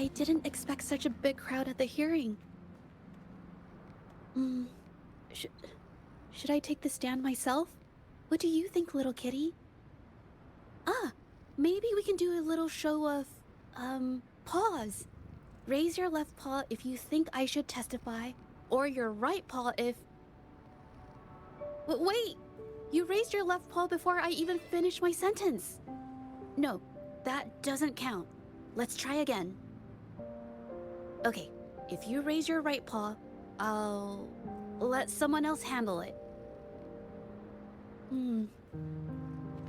I didn't expect such a big crowd at the hearing. Should I take the stand myself? What do you think, little kitty? Maybe we can do a little show of, paws. Raise your left paw if you think I should testify, or your right paw if... Wait! You raised your left paw before I even finished my sentence. No, that doesn't count. Let's try again. Okay, if you raise your right paw, I'll let someone else handle it.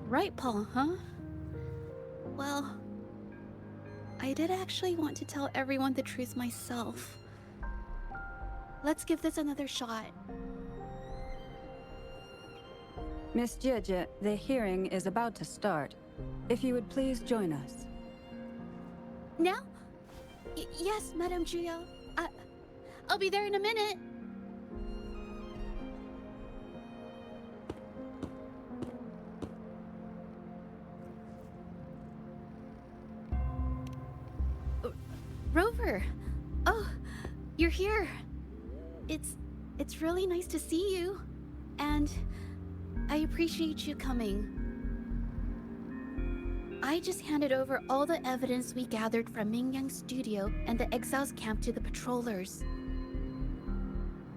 Right paw, huh? Well, I did actually want to tell everyone the truth myself. Let's give this another shot. Miss Zhezhi, the hearing is about to start. If you would please join us. Now? Yes, Madame Juya. I'll be there in a minute. Rover! Oh, you're here. It's really nice to see you. And I appreciate you coming. I just handed over all the evidence we gathered from Mingyang's studio and the exiles camp to the patrollers.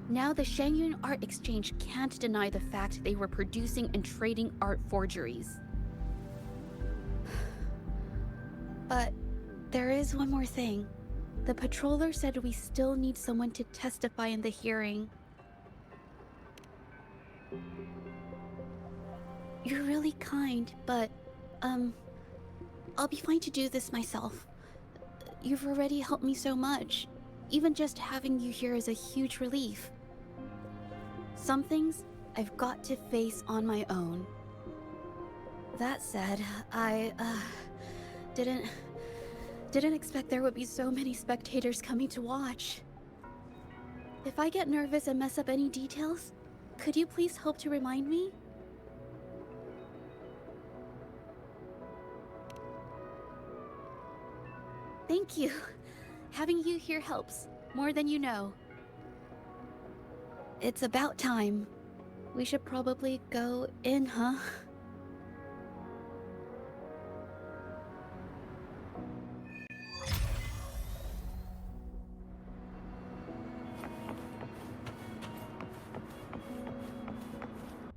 Now the Shangyun Art Exchange can't deny the fact they were producing and trading art forgeries. But there is one more thing. The patroller said we still need someone to testify in the hearing. You're really kind, but, I'll be fine to do this myself. You've already helped me so much. Even just having you here is a huge relief. Some things I've got to face on my own. That said, I, didn't expect there would be so many spectators coming to watch. If I get nervous and mess up any details, could you please help to remind me? Thank you. Having you here helps, more than you know. It's about time. We should probably go in, huh?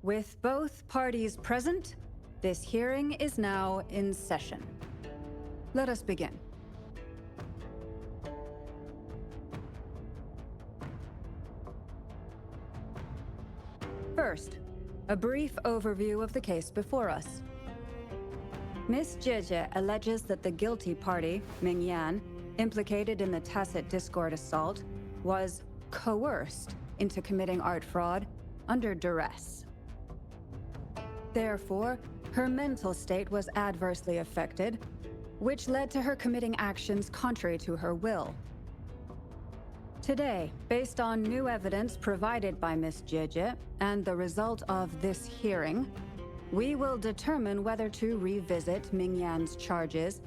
With both parties present, this hearing is now in session. Let us begin. First, a brief overview of the case before us. Miss Zhezhi alleges that the guilty party, Mingyan, implicated in the tacit discord assault, was coerced into committing art fraud under duress. Therefore, her mental state was adversely affected, which led to her committing actions contrary to her will. Today, based on new evidence provided by Miss Zhezhi and the result of this hearing, we will determine whether to revisit Mingyan's charges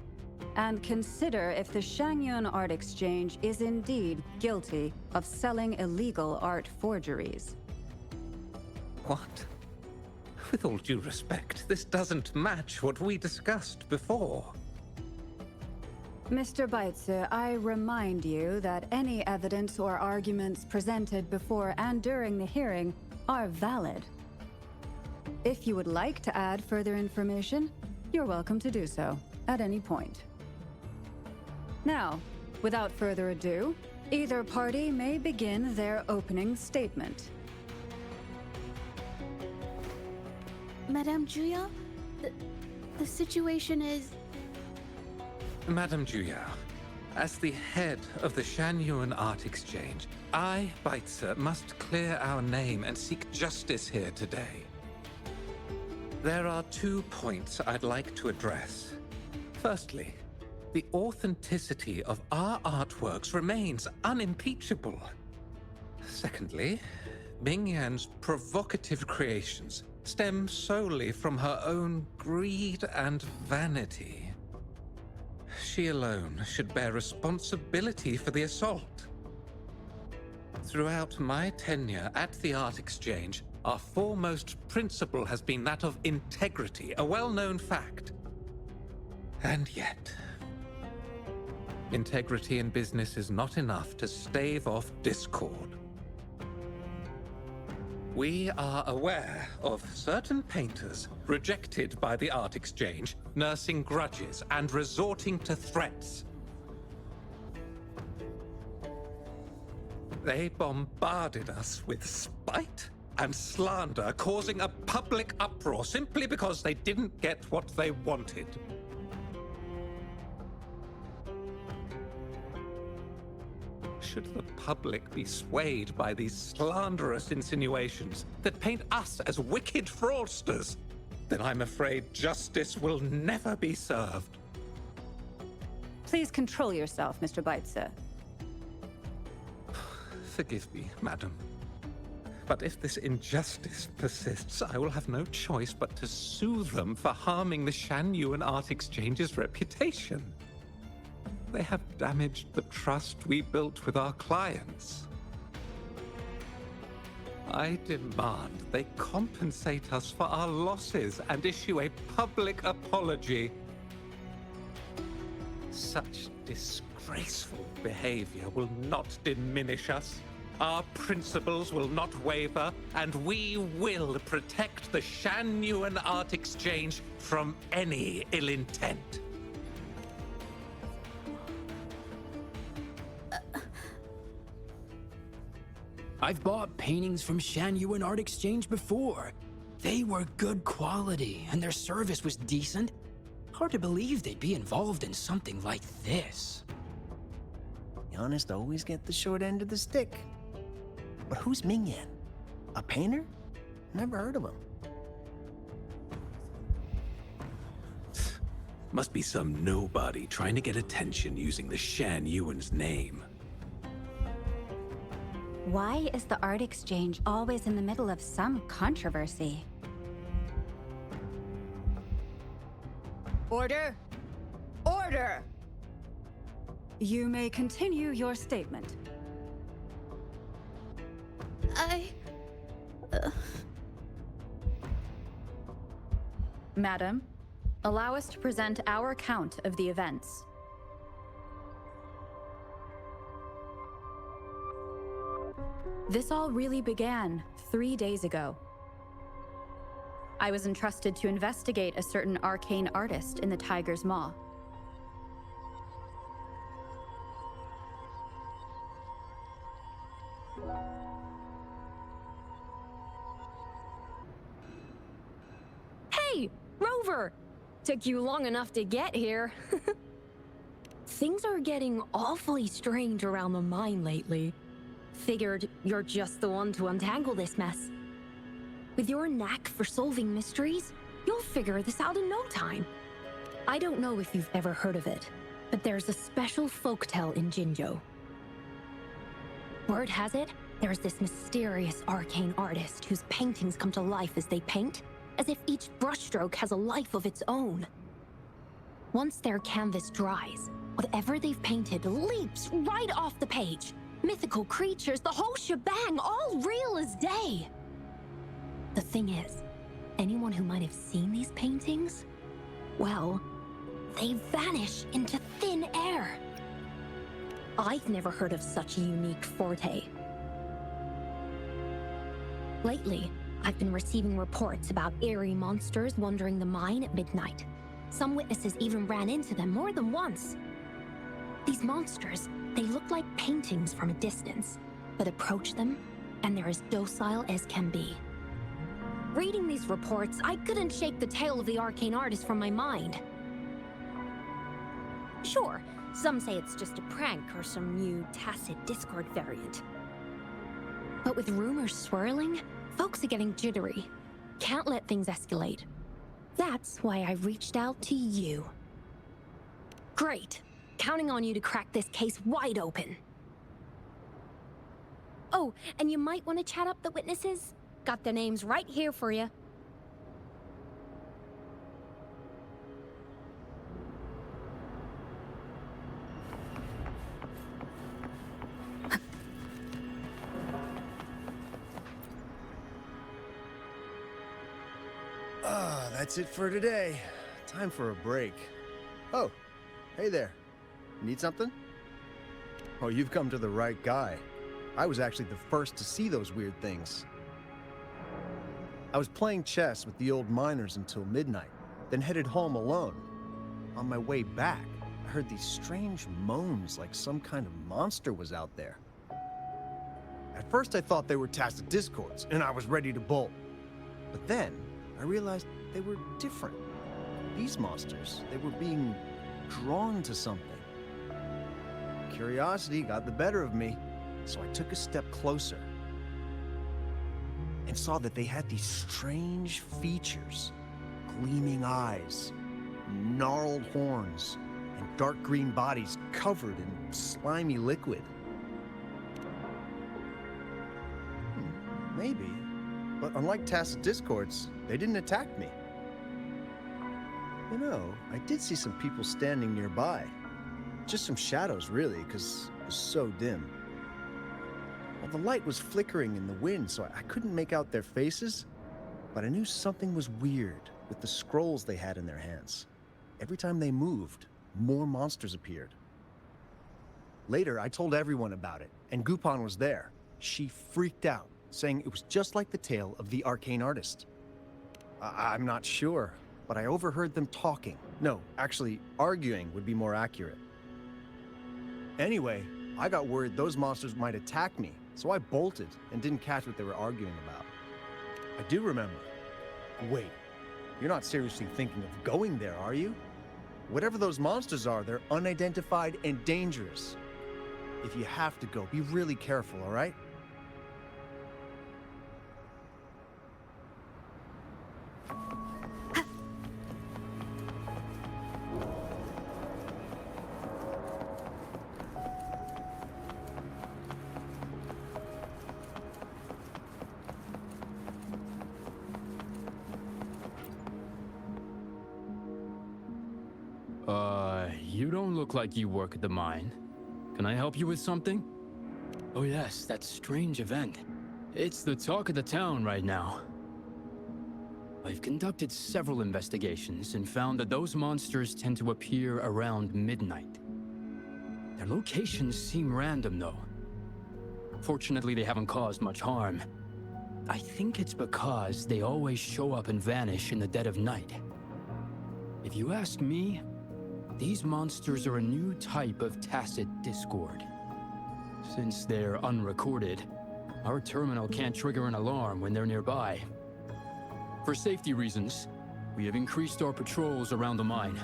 and consider if the Shangyun Art Exchange is indeed guilty of selling illegal art forgeries. What? With all due respect, this doesn't match what we discussed before. Mr. Baitsu, I remind you that any evidence or arguments presented before and during the hearing are valid. If you would like to add further information, you're welcome to do so at any point. Now, without further ado, either party may begin their opening statement. Madame Juya, the situation is... Madame Juya, as the head of the Shangyun Art Exchange, I, Baitsu, must clear our name and seek justice here today. There are 2 points I'd like to address. Firstly, the authenticity of our artworks remains unimpeachable. Secondly, Mingyan's provocative creations stem solely from her own greed and vanity. She alone should bear responsibility for the assault. Throughout my tenure at the Art Exchange, our foremost principle has been that of integrity, a well-known fact. And yet, integrity in business is not enough to stave off discord. We are aware of certain painters rejected by the Art Exchange, nursing grudges and resorting to threats. They bombarded us with spite and slander, causing a public uproar simply because they didn't get what they wanted. Should the public be swayed by these slanderous insinuations that paint us as wicked fraudsters, then I'm afraid justice will never be served. Please control yourself, Mr. Beitzer. Forgive me, madam. But if this injustice persists, I will have no choice but to sue them for harming the Shan Yuan Art Exchange's reputation. They have damaged the trust we built with our clients. I demand they compensate us for our losses and issue a public apology. Such disgraceful behavior will not diminish us. Our principles will not waver, and we will protect the Shan Yuan Art Exchange from any ill intent. I've bought paintings from Shan Yuan Art Exchange before. They were good quality, and their service was decent. Hard to believe they'd be involved in something like this. The honest always get the short end of the stick. But who's Ming Yan? A painter? Never heard of him. Must be some nobody trying to get attention using the Shan Yuan's name. Why is the Art Exchange always in the middle of some controversy? Order! Order! You may continue your statement. Madam, allow us to present our account of the events. This all really began 3 days ago. I was entrusted to investigate a certain arcane artist in the Tiger's Maw. Hey, Rover! Took you long enough to get here. Things are getting awfully strange around the mine lately. Figured you're just the one to untangle this mess. With your knack for solving mysteries, you'll figure this out in no time. I don't know if you've ever heard of it, but there's a special folktale in Jinzhou. Word has it, there's this mysterious arcane artist whose paintings come to life as they paint, as if each brushstroke has a life of its own. Once their canvas dries, whatever they've painted leaps right off the page. Mythical creatures, the whole shebang, all real as day. The thing is, anyone who might have seen these paintings, well, they vanish into thin air. I've never heard of such a unique forte. Lately, I've been receiving reports about eerie monsters wandering the mine at midnight. Some witnesses even ran into them more than once. These monsters, they look like paintings from a distance, but approach them, and they're as docile as can be. Reading these reports, I couldn't shake the tale of the arcane artist from my mind. Sure, some say it's just a prank or some new tacit Discord variant. But with rumors swirling, folks are getting jittery. Can't let things escalate. That's why I reached out to you. Great. Counting on you to crack this case wide open. Oh, and you might want to chat up the witnesses. Got their names right here for you. That's it for today. Time for a break. Oh, hey there. Need something? Oh, you've come to the right guy. I was actually the first to see those weird things. I was playing chess with the old miners until midnight, then headed home alone. On my way back, I heard these strange moans like some kind of monster was out there. At first I thought they were tacit discords, and I was ready to bolt. But then, I realized they were different. These monsters, they were being drawn to something. Curiosity got the better of me, so I took a step closer and saw that they had these strange features. Gleaming eyes, gnarled horns, and dark green bodies covered in slimy liquid. Maybe, but unlike tacit discords, they didn't attack me. You know, I did see some people standing nearby. Just some shadows, really, because it was so dim. Well, the light was flickering in the wind, so I couldn't make out their faces, but I knew something was weird with the scrolls they had in their hands. Every time they moved, more monsters appeared. Later, I told everyone about it, and Gupon was there. She freaked out, saying it was just like the tale of the arcane artist. I'm not sure, but I overheard them talking. No, actually, arguing would be more accurate. Anyway, I got worried those monsters might attack me, so I bolted and didn't catch what they were arguing about. I do remember. Wait, you're not seriously thinking of going there, are you? Whatever those monsters are, they're unidentified and dangerous. If you have to go, be really careful, all right? You don't look like you work at the mine. Can I help you with something? Oh yes, that strange event. It's the talk of the town right now. I've conducted several investigations and found that those monsters tend to appear around midnight. Their locations seem random though. Fortunately, they haven't caused much harm. I think it's because they always show up and vanish in the dead of night. If you ask me, these monsters are a new type of tacit discord. Since they're unrecorded, our terminal can't trigger an alarm when they're nearby. For safety reasons, we have increased our patrols around the mine.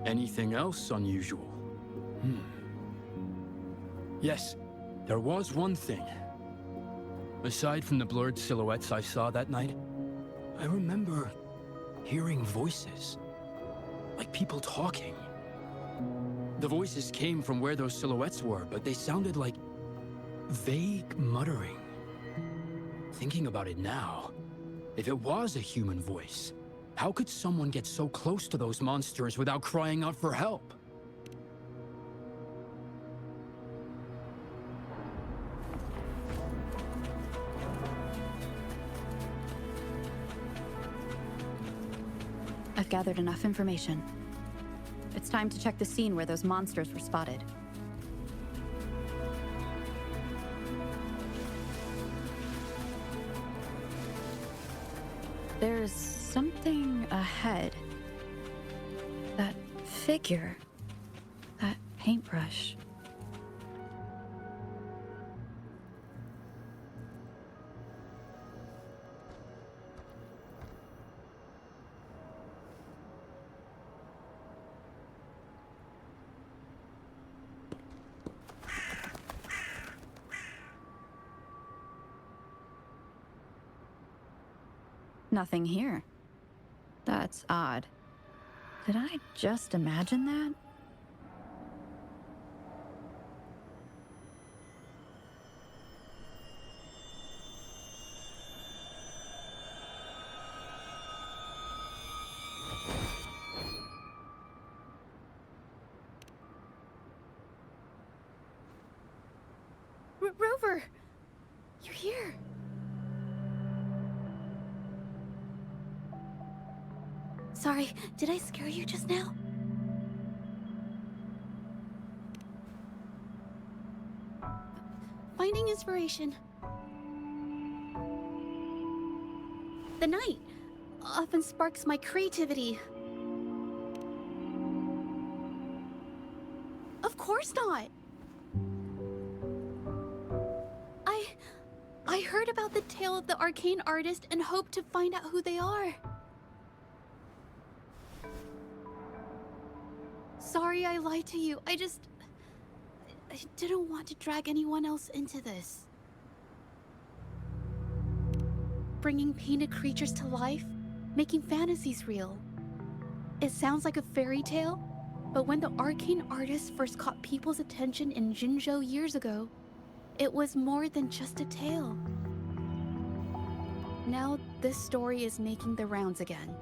Anything else unusual? Yes, there was one thing. Aside from the blurred silhouettes I saw that night, I remember hearing voices, like people talking. The voices came from where those silhouettes were, but they sounded like vague muttering. Thinking about it now, if it was a human voice, how could someone get so close to those monsters without crying out for help? I've gathered enough information. It's time to check the scene where those monsters were spotted. There's something ahead. That figure. That paintbrush. Nothing here. That's odd. Did I just imagine that? Rover! You're here! Sorry, did I scare you just now? Finding inspiration. The night often sparks my creativity. Of course not. I heard about the tale of the arcane artist and hoped to find out who they are. Sorry I lied to you. I didn't want to drag anyone else into this. Bringing painted creatures to life, making fantasies real. It sounds like a fairy tale, but when the arcane artist first caught people's attention in Jinzhou years ago, it was more than just a tale. Now this story is making the rounds again.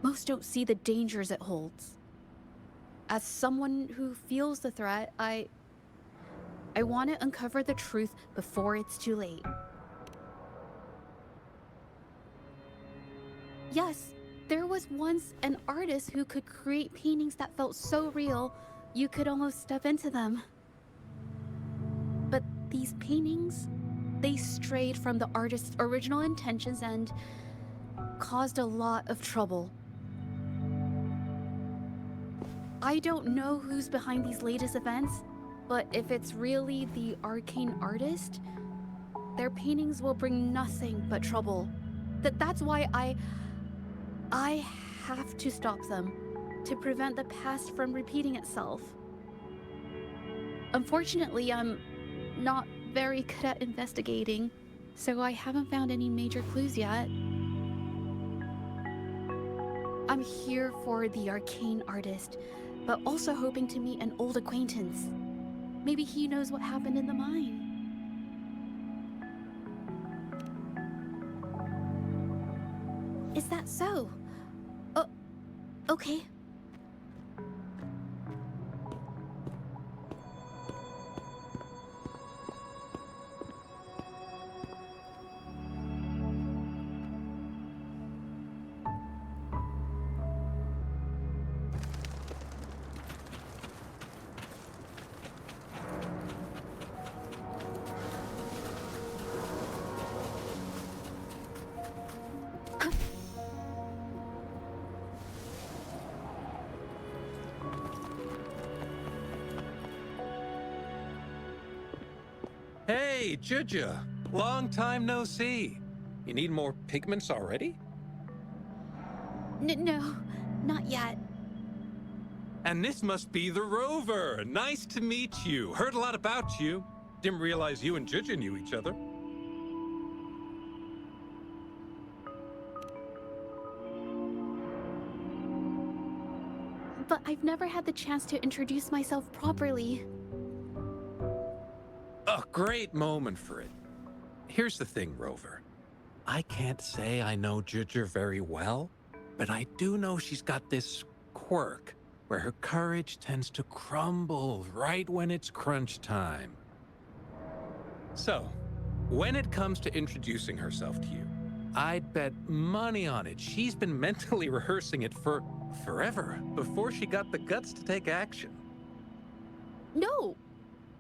Most don't see the dangers it holds. As someone who feels the threat, I want to uncover the truth before it's too late. Yes, there was once an artist who could create paintings that felt so real, you could almost step into them. But these paintings, they strayed from the artist's original intentions and caused a lot of trouble. I don't know who's behind these latest events, but if it's really the arcane artist, their paintings will bring nothing but trouble. That's why I have to stop them, to prevent the past from repeating itself. Unfortunately, I'm not very good at investigating, so I haven't found any major clues yet. I'm here for the arcane artist, but also hoping to meet an old acquaintance. Maybe he knows what happened in the mine. Is that so? Okay. Hey, Zhezhi. Long time no see. You need more pigments already? No, not yet. And this must be the Rover. Nice to meet you. Heard a lot about you. Didn't realize you and Zhezhi knew each other. But I've never had the chance to introduce myself properly. A great moment for it. Here's the thing, Rover. I can't say I know Zhezhi very well, but I do know she's got this quirk where her courage tends to crumble right when it's crunch time. So, when it comes to introducing herself to you, I'd bet money on it she's been mentally rehearsing it for forever before she got the guts to take action. No,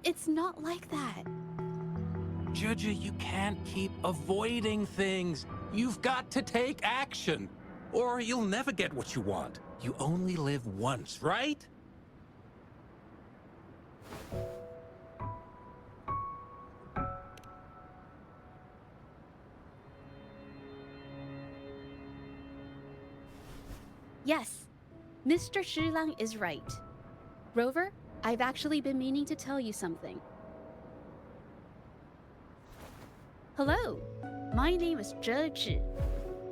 it's not like that. Zhezhi, you can't keep avoiding things. You've got to take action, or you'll never get what you want. You only live once, right? Yes, Mr. Shilang is right. Rover, I've actually been meaning to tell you something. Hello, my name is Zhezhi.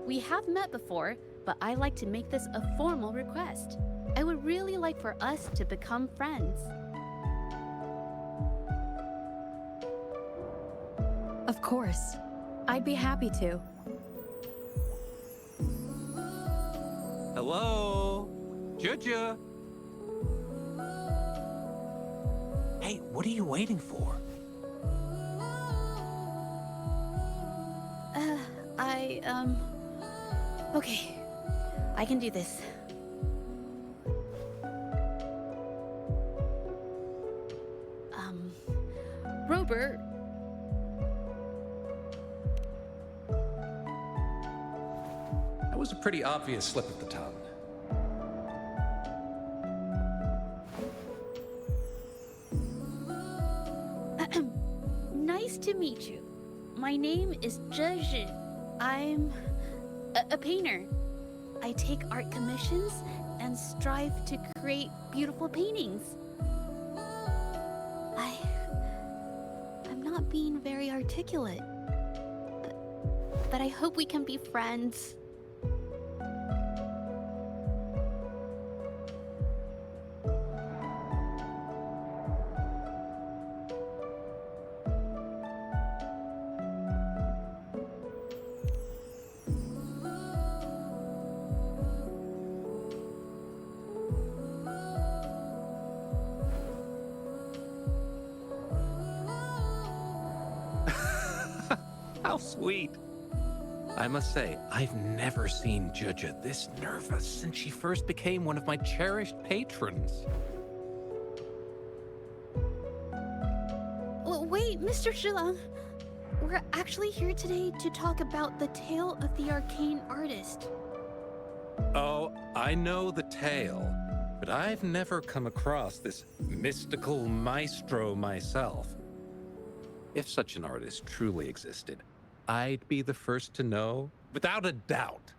We have met before, but I like to make this a formal request. I would really like for us to become friends. Of course. I'd be happy to. Hello? Zhezhi? Hey, what are you waiting for? Okay. I can do this. Robert. That was a pretty obvious slip of the tongue. Nice to meet you. My name is Zhezhi. I'm a painter. I take art commissions and strive to create beautiful paintings. I'm not being very articulate, but I hope we can be friends. How sweet. I must say, I've never seen Zhezhi this nervous since she first became one of my cherished patrons. Wait, Mr. Zhilang. We're actually here today to talk about the tale of the arcane artist. Oh, I know the tale, but I've never come across this mystical maestro myself. If such an artist truly existed, I'd be the first to know, without a doubt.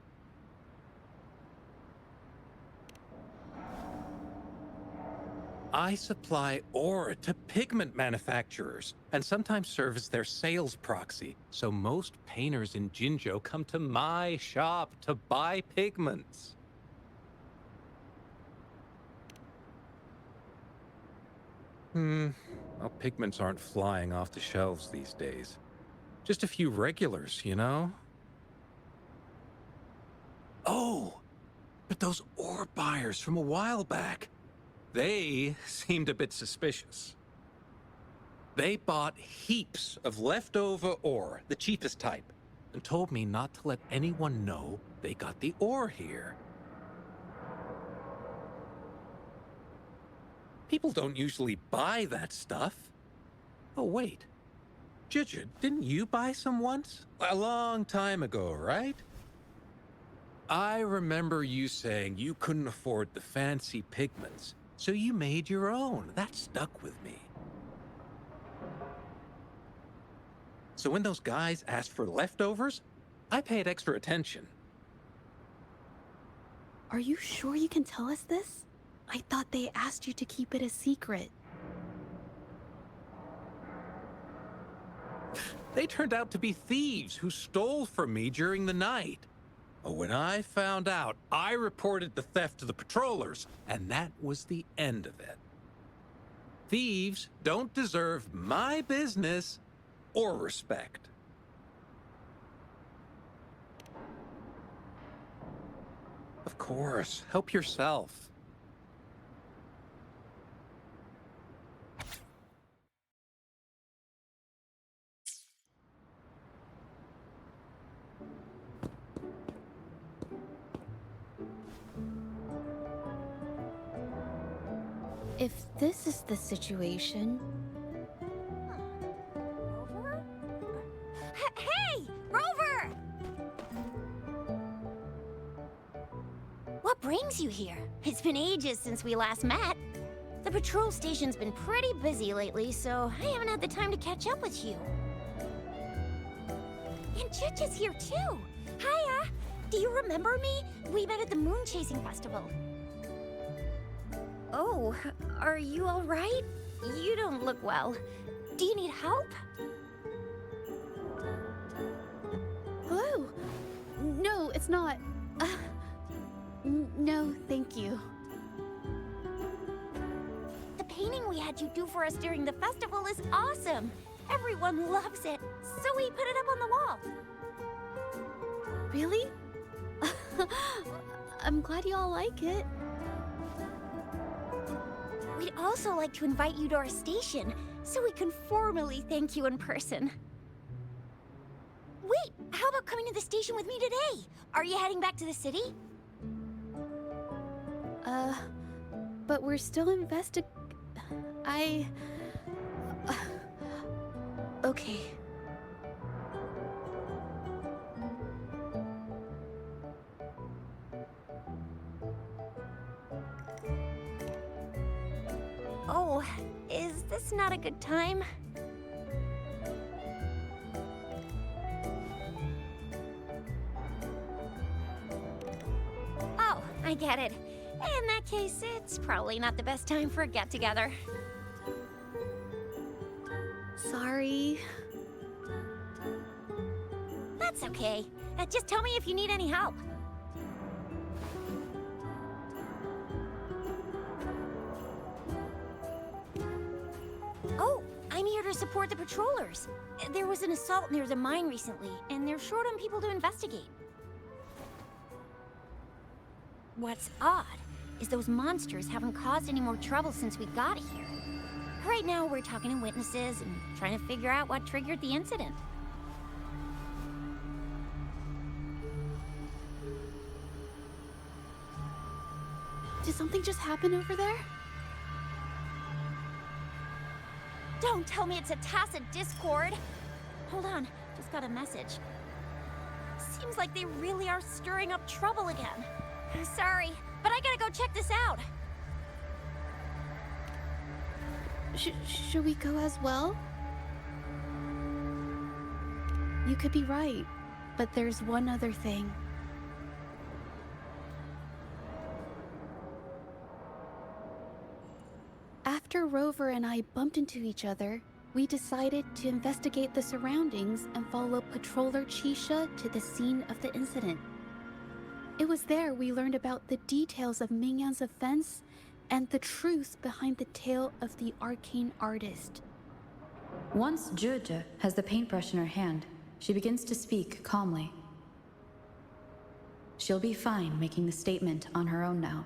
I supply ore to pigment manufacturers and sometimes serve as their sales proxy, so most painters in Jinzhou come to my shop to buy pigments. Well, pigments aren't flying off the shelves these days. Just a few regulars, you know? Oh, but those ore buyers from a while back, they seemed a bit suspicious. They bought heaps of leftover ore, the cheapest type, and told me not to let anyone know they got the ore here. People don't usually buy that stuff. Oh, wait. Zhezhi, didn't you buy some once? A long time ago, right? I remember you saying you couldn't afford the fancy pigments, so you made your own. That stuck with me. So when those guys asked for leftovers, I paid extra attention. Are you sure you can tell us this? I thought they asked you to keep it a secret. They turned out to be thieves who stole from me during the night. But when I found out, I reported the theft to the patrollers, and that was the end of it. Thieves don't deserve my business or respect. Of course, help yourself. If this is the situation... Rover? Hey! Rover! What brings you here? It's been ages since we last met. The patrol station's been pretty busy lately, so I haven't had the time to catch up with you. And Zhezhi's here too! Hiya! Do you remember me? We met at the Moon Chasing Festival. Oh, are you all right? You don't look well. Do you need help? Hello? No, it's not. No, thank you. The painting we had you do for us during the festival is awesome. Everyone loves it, so we put it up on the wall. Really? I'm glad you all like it. We'd also like to invite you to our station, so we can formally thank you in person. Wait, how about coming to the station with me today? Are you heading back to the city? Uh, but we're still I... Okay. Oh, is this not a good time? Oh, I get it. In that case, it's probably not the best time for a get-together. Sorry. That's okay. Just tell me if you need any help. Oh, I'm here to support the patrollers. There was an assault near the mine recently, and they're short on people to investigate. What's odd is those monsters haven't caused any more trouble since we got here. Right now, we're talking to witnesses and trying to figure out what triggered the incident. Did something just happen over there? Don't tell me it's a tacit discord. Hold on, just got a message. Seems like they really are stirring up trouble again. Sorry, but I gotta go check this out. Should we go as well? You could be right, but there's one other thing. After Rover and I bumped into each other, we decided to investigate the surroundings and follow Patroller Chisha to the scene of the incident. It was there we learned about the details of Mingyan's offense and the truth behind the tale of the arcane artist. Once Zhezhi has the paintbrush in her hand, she begins to speak calmly. She'll be fine making the statement on her own now.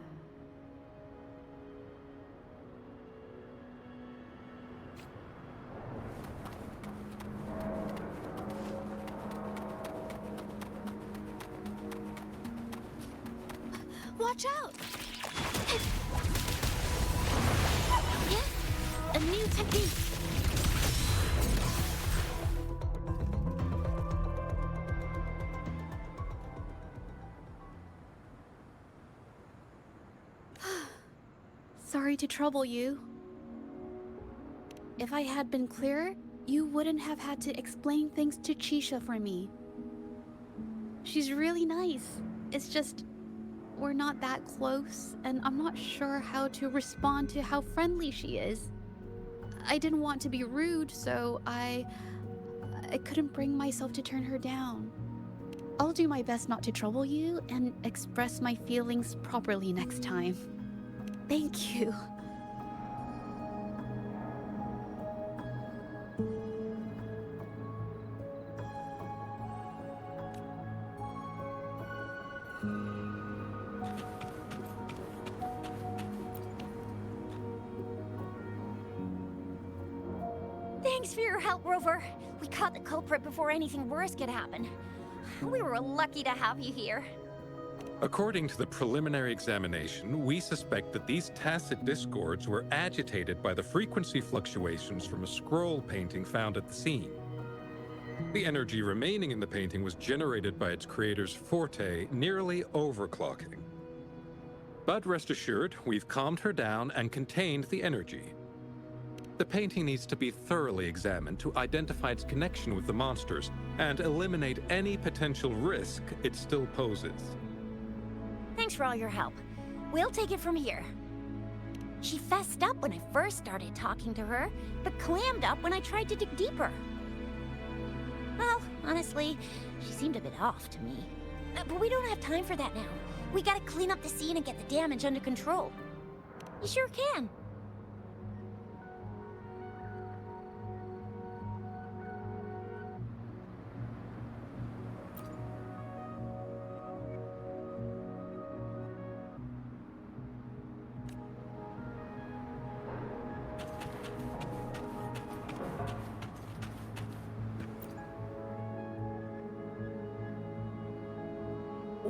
Watch out! Yes, a new technique. Sorry to trouble you. If I had been clearer, you wouldn't have had to explain things to Chisha for me. She's really nice. It's just, we're not that close, and I'm not sure how to respond to how friendly she is. I didn't want to be rude, so I couldn't bring myself to turn her down. I'll do my best not to trouble you and express my feelings properly next time. Thank you. Thanks for your help, Rover. We caught the culprit before anything worse could happen. We were lucky to have you here. According to the preliminary examination, we suspect that these tacit discords were agitated by the frequency fluctuations from a scroll painting found at the scene. The energy remaining in the painting was generated by its creator's forte, nearly overclocking. But rest assured, we've calmed her down and contained the energy. The painting needs to be thoroughly examined to identify its connection with the monsters and eliminate any potential risk it still poses. Thanks for all your help. We'll take it from here. She fessed up when I first started talking to her, but clammed up when I tried to dig deeper. Well, honestly, she seemed a bit off to me. But we don't have time for that now. We gotta clean up the scene and get the damage under control. You sure can.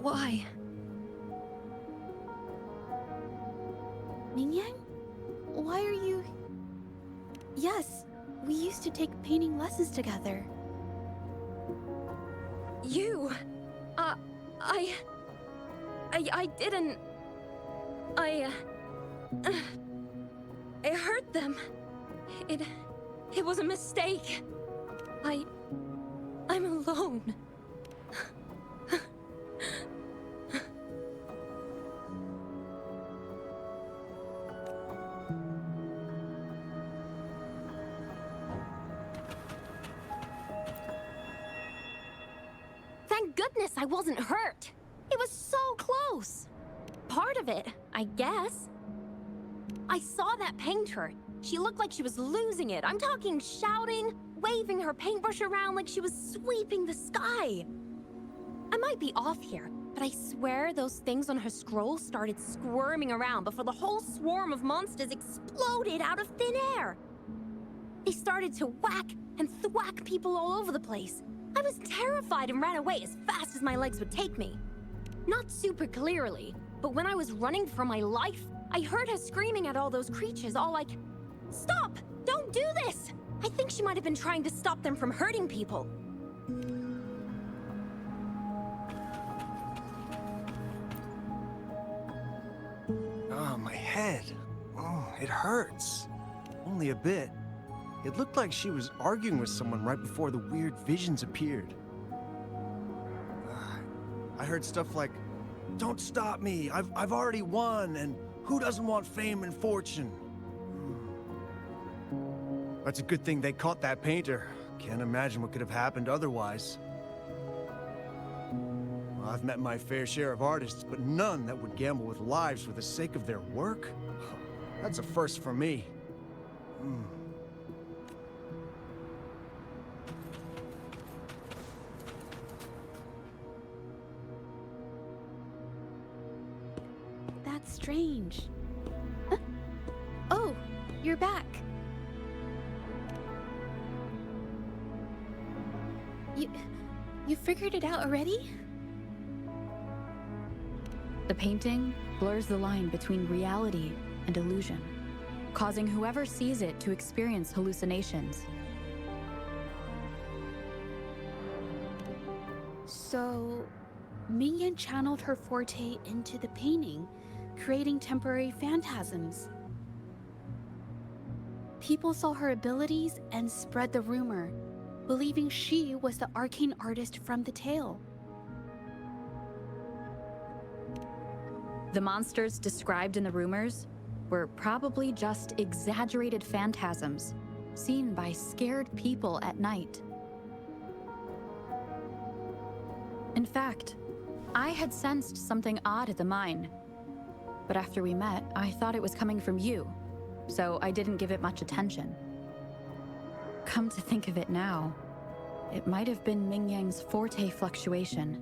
Why? take painting lessons together. You... I didn't... I hurt them. It was a mistake. I'm alone. Thank goodness I wasn't hurt. It was so close. Part of it, I guess. I saw that painter. She looked like she was losing it. I'm talking shouting, waving her paintbrush around like she was sweeping the sky. I might be off here, but I swear those things on her scroll started squirming around before the whole swarm of monsters exploded out of thin air. They started to whack and thwack people all over the place. I was terrified and ran away as fast as my legs would take me. Not super clearly, but when I was running for my life, I heard her screaming at all those creatures, all like, "Stop! Don't do this!" I think she might have been trying to stop them from hurting people. Oh, my head. Oh, it hurts. Only a bit. It looked like she was arguing with someone right before the weird visions appeared. I heard stuff like, "Don't stop me, I've already won, and who doesn't want fame and fortune?" That's a good thing they caught that painter. Can't imagine what could have happened otherwise. Well, I've met my fair share of artists, but none that would gamble with lives for the sake of their work. That's a first for me. That's strange. Huh? Oh, you're back. You figured it out already? The painting blurs the line between reality and illusion, causing whoever sees it to experience hallucinations. So, Mingyan channeled her forte into the painting, creating temporary phantasms. People saw her abilities and spread the rumor, believing she was the arcane artist from the tale. The monsters described in the rumors were probably just exaggerated phantasms seen by scared people at night. In fact, I had sensed something odd at the mine, but after we met, I thought it was coming from you, so I didn't give it much attention. Come to think of it now, it might have been Mingyang's forte fluctuation.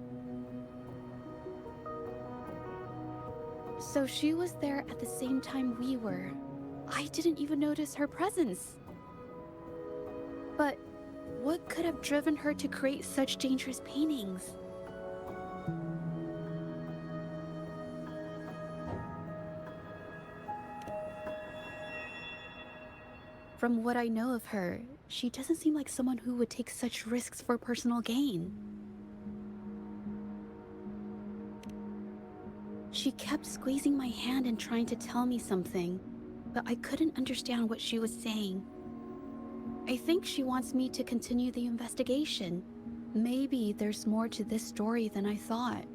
So she was there at the same time we were. I didn't even notice her presence. But what could have driven her to create such dangerous paintings? From what I know of her, she doesn't seem like someone who would take such risks for personal gain. She kept squeezing my hand and trying to tell me something, but I couldn't understand what she was saying. I think she wants me to continue the investigation. Maybe there's more to this story than I thought.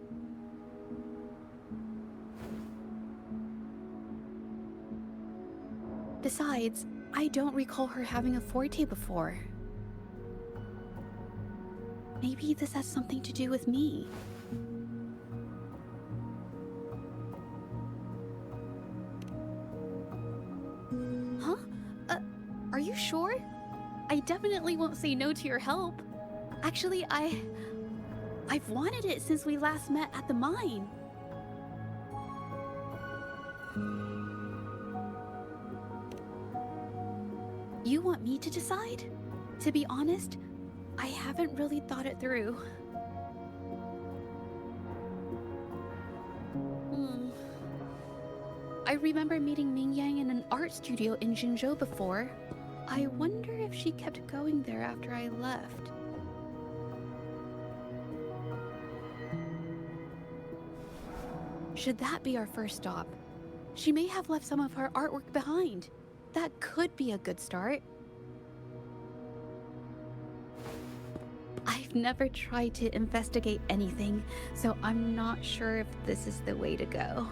Besides, I don't recall her having a forte before. Maybe this has something to do with me. Huh? Are you sure? I definitely won't say no to your help. Actually, I've wanted it since we last met at the mine. You want me to decide? To be honest, I haven't really thought it through. I remember meeting Mingyang in an art studio in Jinzhou before. I wonder if she kept going there after I left. Should that be our first stop? She may have left some of her artwork behind. That could be a good start. I've never tried to investigate anything, so I'm not sure if this is the way to go.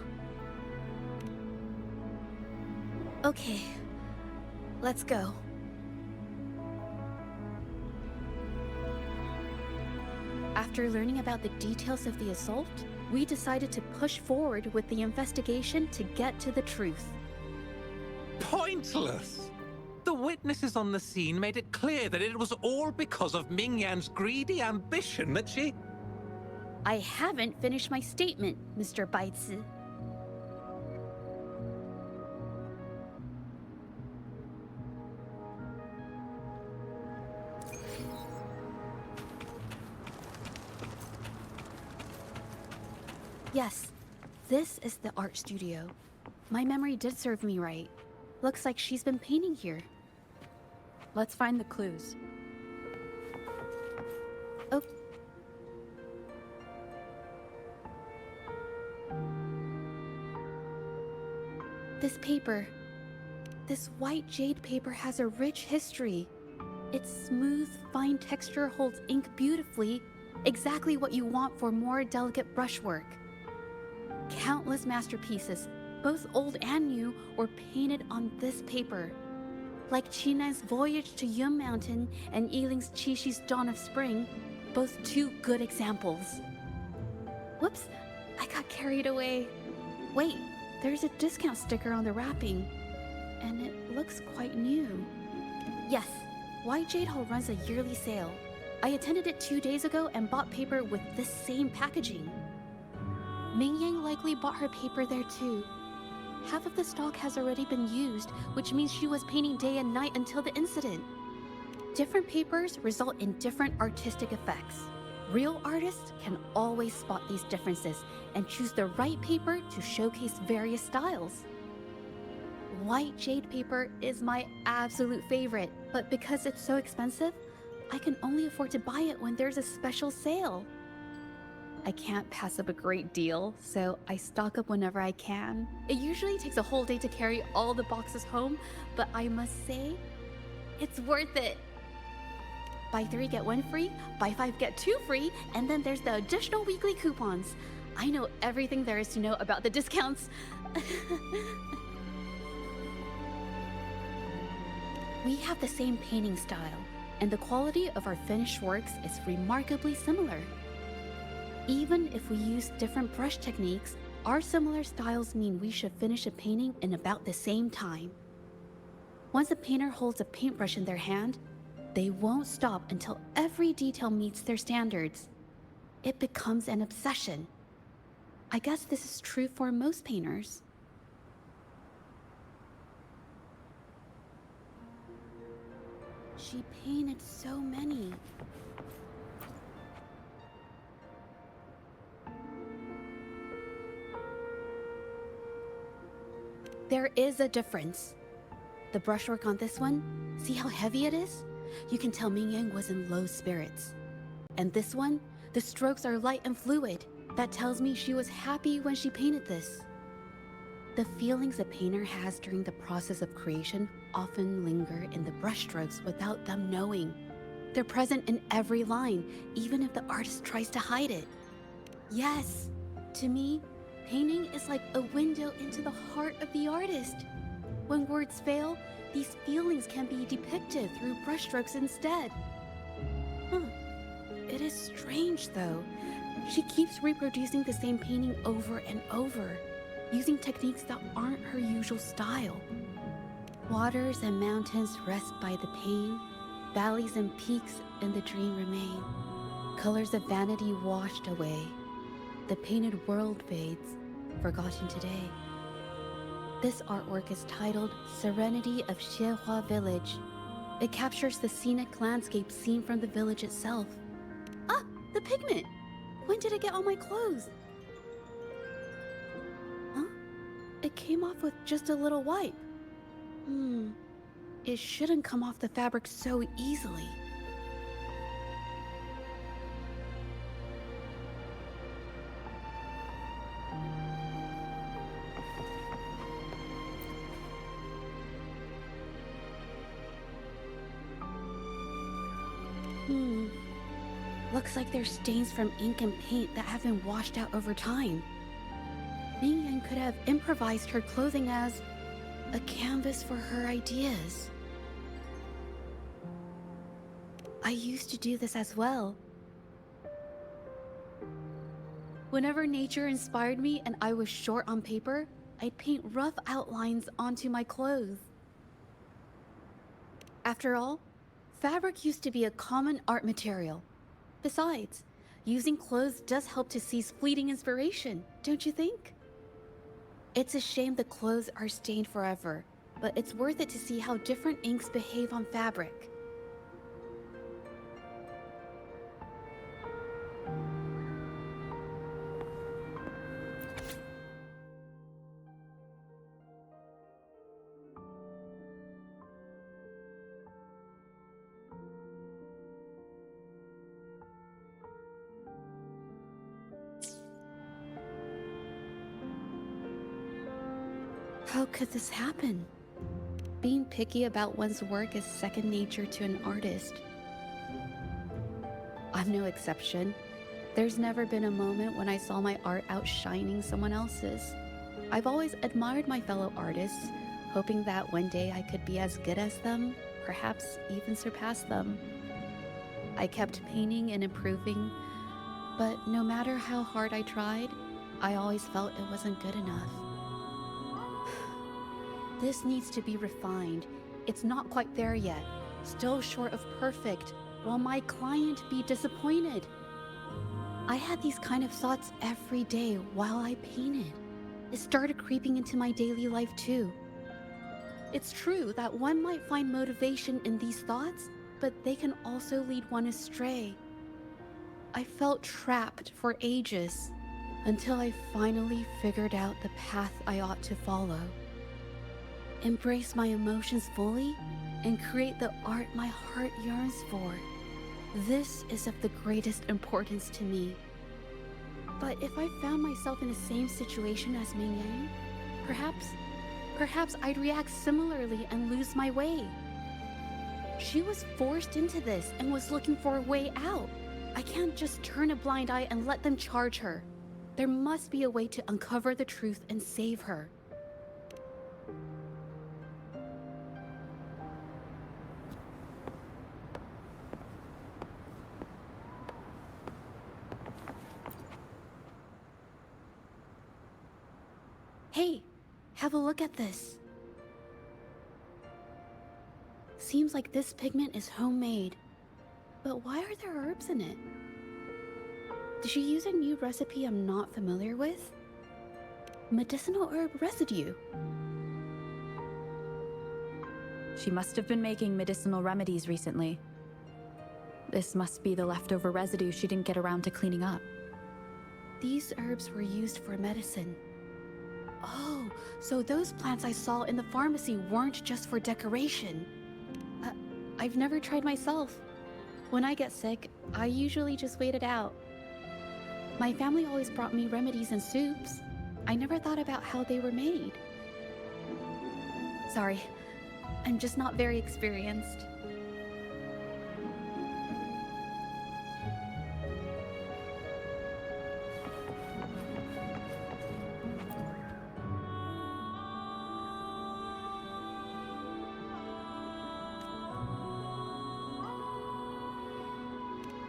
Okay, let's go. After learning about the details of the assault, we decided to push forward with the investigation to get to the truth. Pointless! The witnesses on the scene made it clear that it was all because of Mingyan's greedy ambition that she... I haven't finished my statement, Mr. Baizi. Yes, this is the art studio. My memory did serve me right. Looks like she's been painting here. Let's find the clues. Oh. This paper. This white jade paper has a rich history. Its smooth, fine texture holds ink beautifully, exactly what you want for more delicate brushwork. Countless masterpieces, both old and new, were painted on this paper. Like Qinan's Voyage to Yun Mountain and Yiling's Qixi's Dawn of Spring, both two good examples. Whoops, I got carried away. Wait, there's a discount sticker on the wrapping, and it looks quite new. Yes, White Jade Hall runs a yearly sale. I attended it 2 days ago and bought paper with this same packaging. Mingyang likely bought her paper there too. Half of the stock has already been used, which means she was painting day and night until the incident. Different papers result in different artistic effects. Real artists can always spot these differences and choose the right paper to showcase various styles. White jade paper is my absolute favorite, but because it's so expensive, I can only afford to buy it when there's a special sale. I can't pass up a great deal, so I stock up whenever I can. It usually takes a whole day to carry all the boxes home, but I must say, it's worth it. Buy 3, get 1 free, buy 5, get 2 free, and then there's the additional weekly coupons. I know everything there is to know about the discounts. We have the same painting style, and the quality of our finished works is remarkably similar. Even if we use different brush techniques, our similar styles mean we should finish a painting in about the same time. Once a painter holds a paintbrush in their hand, they won't stop until every detail meets their standards. It becomes an obsession. I guess this is true for most painters. She painted so many. There is a difference. The brushwork on this one, see how heavy it is? You can tell Mingyang was in low spirits. And this one, the strokes are light and fluid. That tells me she was happy when she painted this. The feelings a painter has during the process of creation often linger in the brushstrokes without them knowing. They're present in every line, even if the artist tries to hide it. Yes, to me, painting is like a window into the heart of the artist. When words fail, these feelings can be depicted through brushstrokes instead. It is strange, though. She keeps reproducing the same painting over and over, using techniques that aren't her usual style. Waters and mountains rest by the pain, valleys and peaks in the dream remain. Colors of vanity washed away. The painted world fades, forgotten today. This artwork is titled Serenity of Xiehua Village. It captures the scenic landscape seen from the village itself. Ah, the pigment! When did it get on my clothes? Huh? It came off with just a little wipe. it shouldn't come off the fabric so easily. Looks like there's stains from ink and paint that have been washed out over time. Ming could have improvised her clothing as a canvas for her ideas. I used to do this as well. Whenever nature inspired me and I was short on paper, I'd paint rough outlines onto my clothes. After all, fabric used to be a common art material. Besides, using clothes does help to seize fleeting inspiration, don't you think? It's a shame the clothes are stained forever, but it's worth it to see how different inks behave on fabric. How could this happen? Being picky about one's work is second nature to an artist. I'm no exception. There's never been a moment when I saw my art outshining someone else's. I've always admired my fellow artists, hoping that one day I could be as good as them, perhaps even surpass them. I kept painting and improving, but no matter how hard I tried, I always felt it wasn't good enough. This needs to be refined. It's not quite there yet. Still short of perfect. Will my client be disappointed? I had these kind of thoughts every day while I painted. It started creeping into my daily life too. It's true that one might find motivation in these thoughts, but they can also lead one astray. I felt trapped for ages until I finally figured out the path I ought to follow. Embrace my emotions fully and create the art my heart yearns for. This is of the greatest importance to me. But if I found myself in the same situation as Ming Yang, perhaps I'd react similarly and lose my way. She was forced into this and was looking for a way out. I can't just turn a blind eye and let them charge her. There must be a way to uncover the truth and save her. Hey, have a look at this. Seems like this pigment is homemade. But why are there herbs in it? Did she use a new recipe I'm not familiar with? Medicinal herb residue. She must have been making medicinal remedies recently. This must be the leftover residue she didn't get around to cleaning up. These herbs were used for medicine. Oh, so those plants I saw in the pharmacy weren't just for decoration. I've never tried myself. When I get sick, I usually just wait it out. My family always brought me remedies and soups. I never thought about how they were made. Sorry, I'm just not very experienced.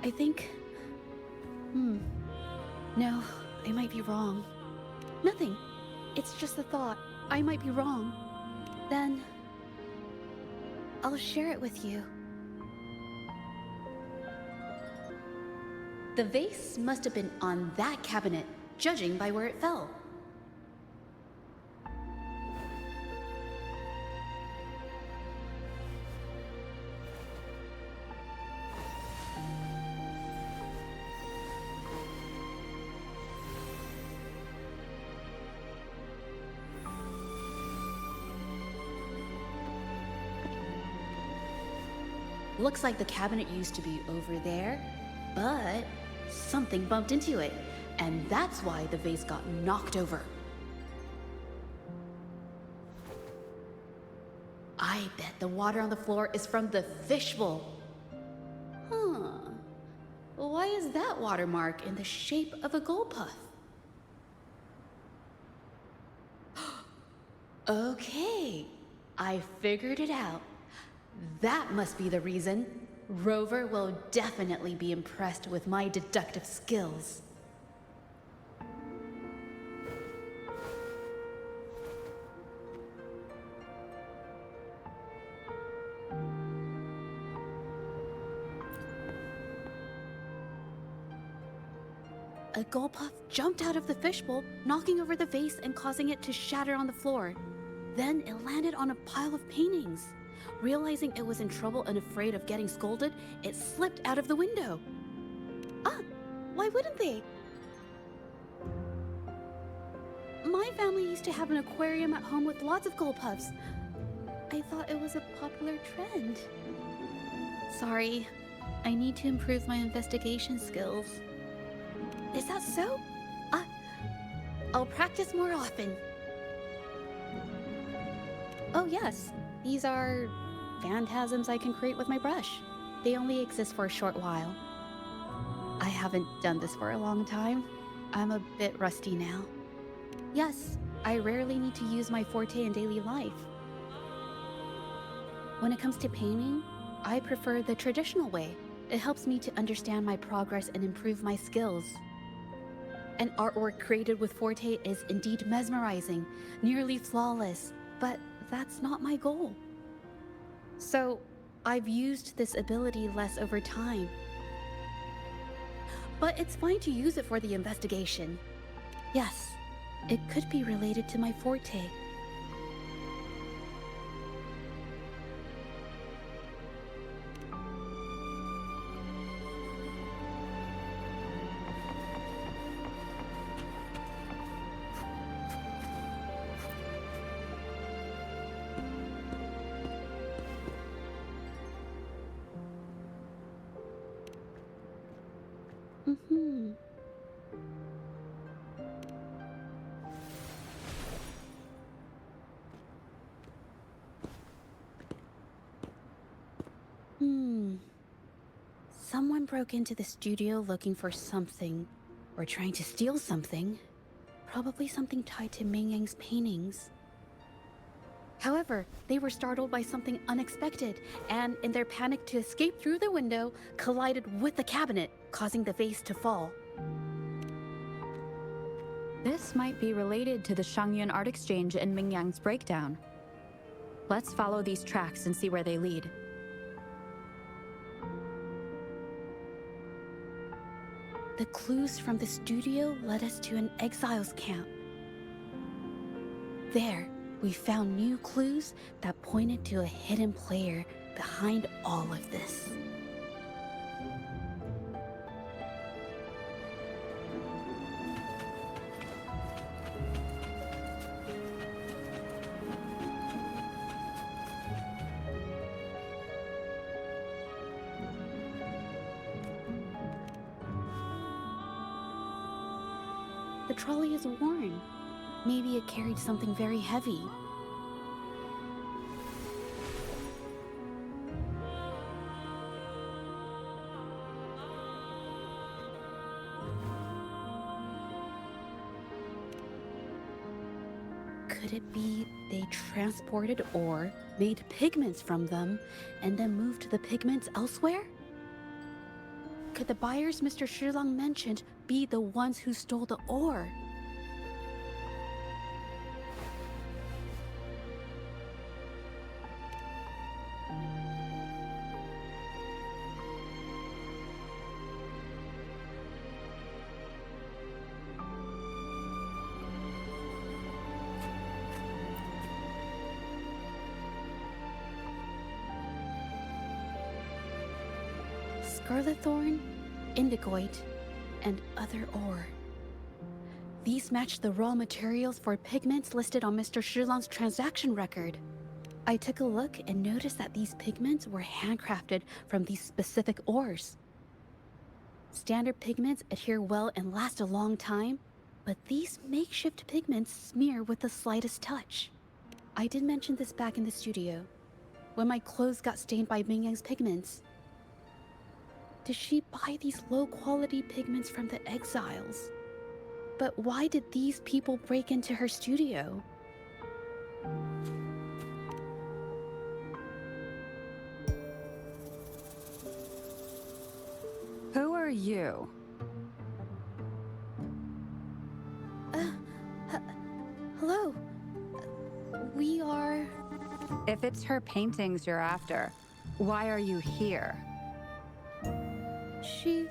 I think... No, I might be wrong. Nothing. It's just a thought. I might be wrong. Then... I'll share it with you. The vase must have been on that cabinet, judging by where it fell. Looks like the cabinet used to be over there, but something bumped into it, and that's why the vase got knocked over. I bet the water on the floor is from the fishbowl. Huh. Why is that watermark in the shape of a gold puff? Okay, I figured it out. That must be the reason. Rover will definitely be impressed with my deductive skills. A gold puff jumped out of the fishbowl, knocking over the vase and causing it to shatter on the floor. Then it landed on a pile of paintings. Realizing it was in trouble and afraid of getting scolded, it slipped out of the window. Ah, why wouldn't they? My family used to have an aquarium at home with lots of gold puffs. I thought it was a popular trend. Sorry, I need to improve my investigation skills. Is that so? I'll practice more often. Oh yes, these are phantasms I can create with my brush. They only exist for a short while. I haven't done this for a long time. I'm a bit rusty now. Yes, I rarely need to use my forte in daily life. When it comes to painting, I prefer the traditional way. It helps me to understand my progress and improve my skills. An artwork created with forte is indeed mesmerizing, nearly flawless, but that's not my goal. So, I've used this ability less over time. But it's fine to use it for the investigation. Yes, it could be related to my forte. Someone broke into the studio looking for something, or trying to steal something. Probably something tied to Ming Yang's paintings. However, they were startled by something unexpected, and in their panic to escape through the window, collided with the cabinet, causing the vase to fall. This might be related to the Shangyun art exchange and Ming Yang's breakdown. Let's follow these tracks and see where they lead. The clues from the studio led us to an exiles camp. There, we found new clues that pointed to a hidden player behind all of this. The trolley is worn. Maybe it carried something very heavy. Could it be they transported ore, made pigments from them, and then moved the pigments elsewhere? Could the buyers Mr. Shilang mentioned be the ones who stole the ore? Scarlet thorn, indigoite, and other ore. These match the raw materials for pigments listed on Mr. Shilang's transaction record. I took a look and noticed that these pigments were handcrafted from these specific ores. Standard pigments adhere well and last a long time, but these makeshift pigments smear with the slightest touch. I did mention this back in the studio, when my clothes got stained by Ming Yang's pigments. Did she buy these low-quality pigments from the exiles? But why did these people break into her studio? Who are you? Hello? We are... If it's her paintings you're after, why are you here? She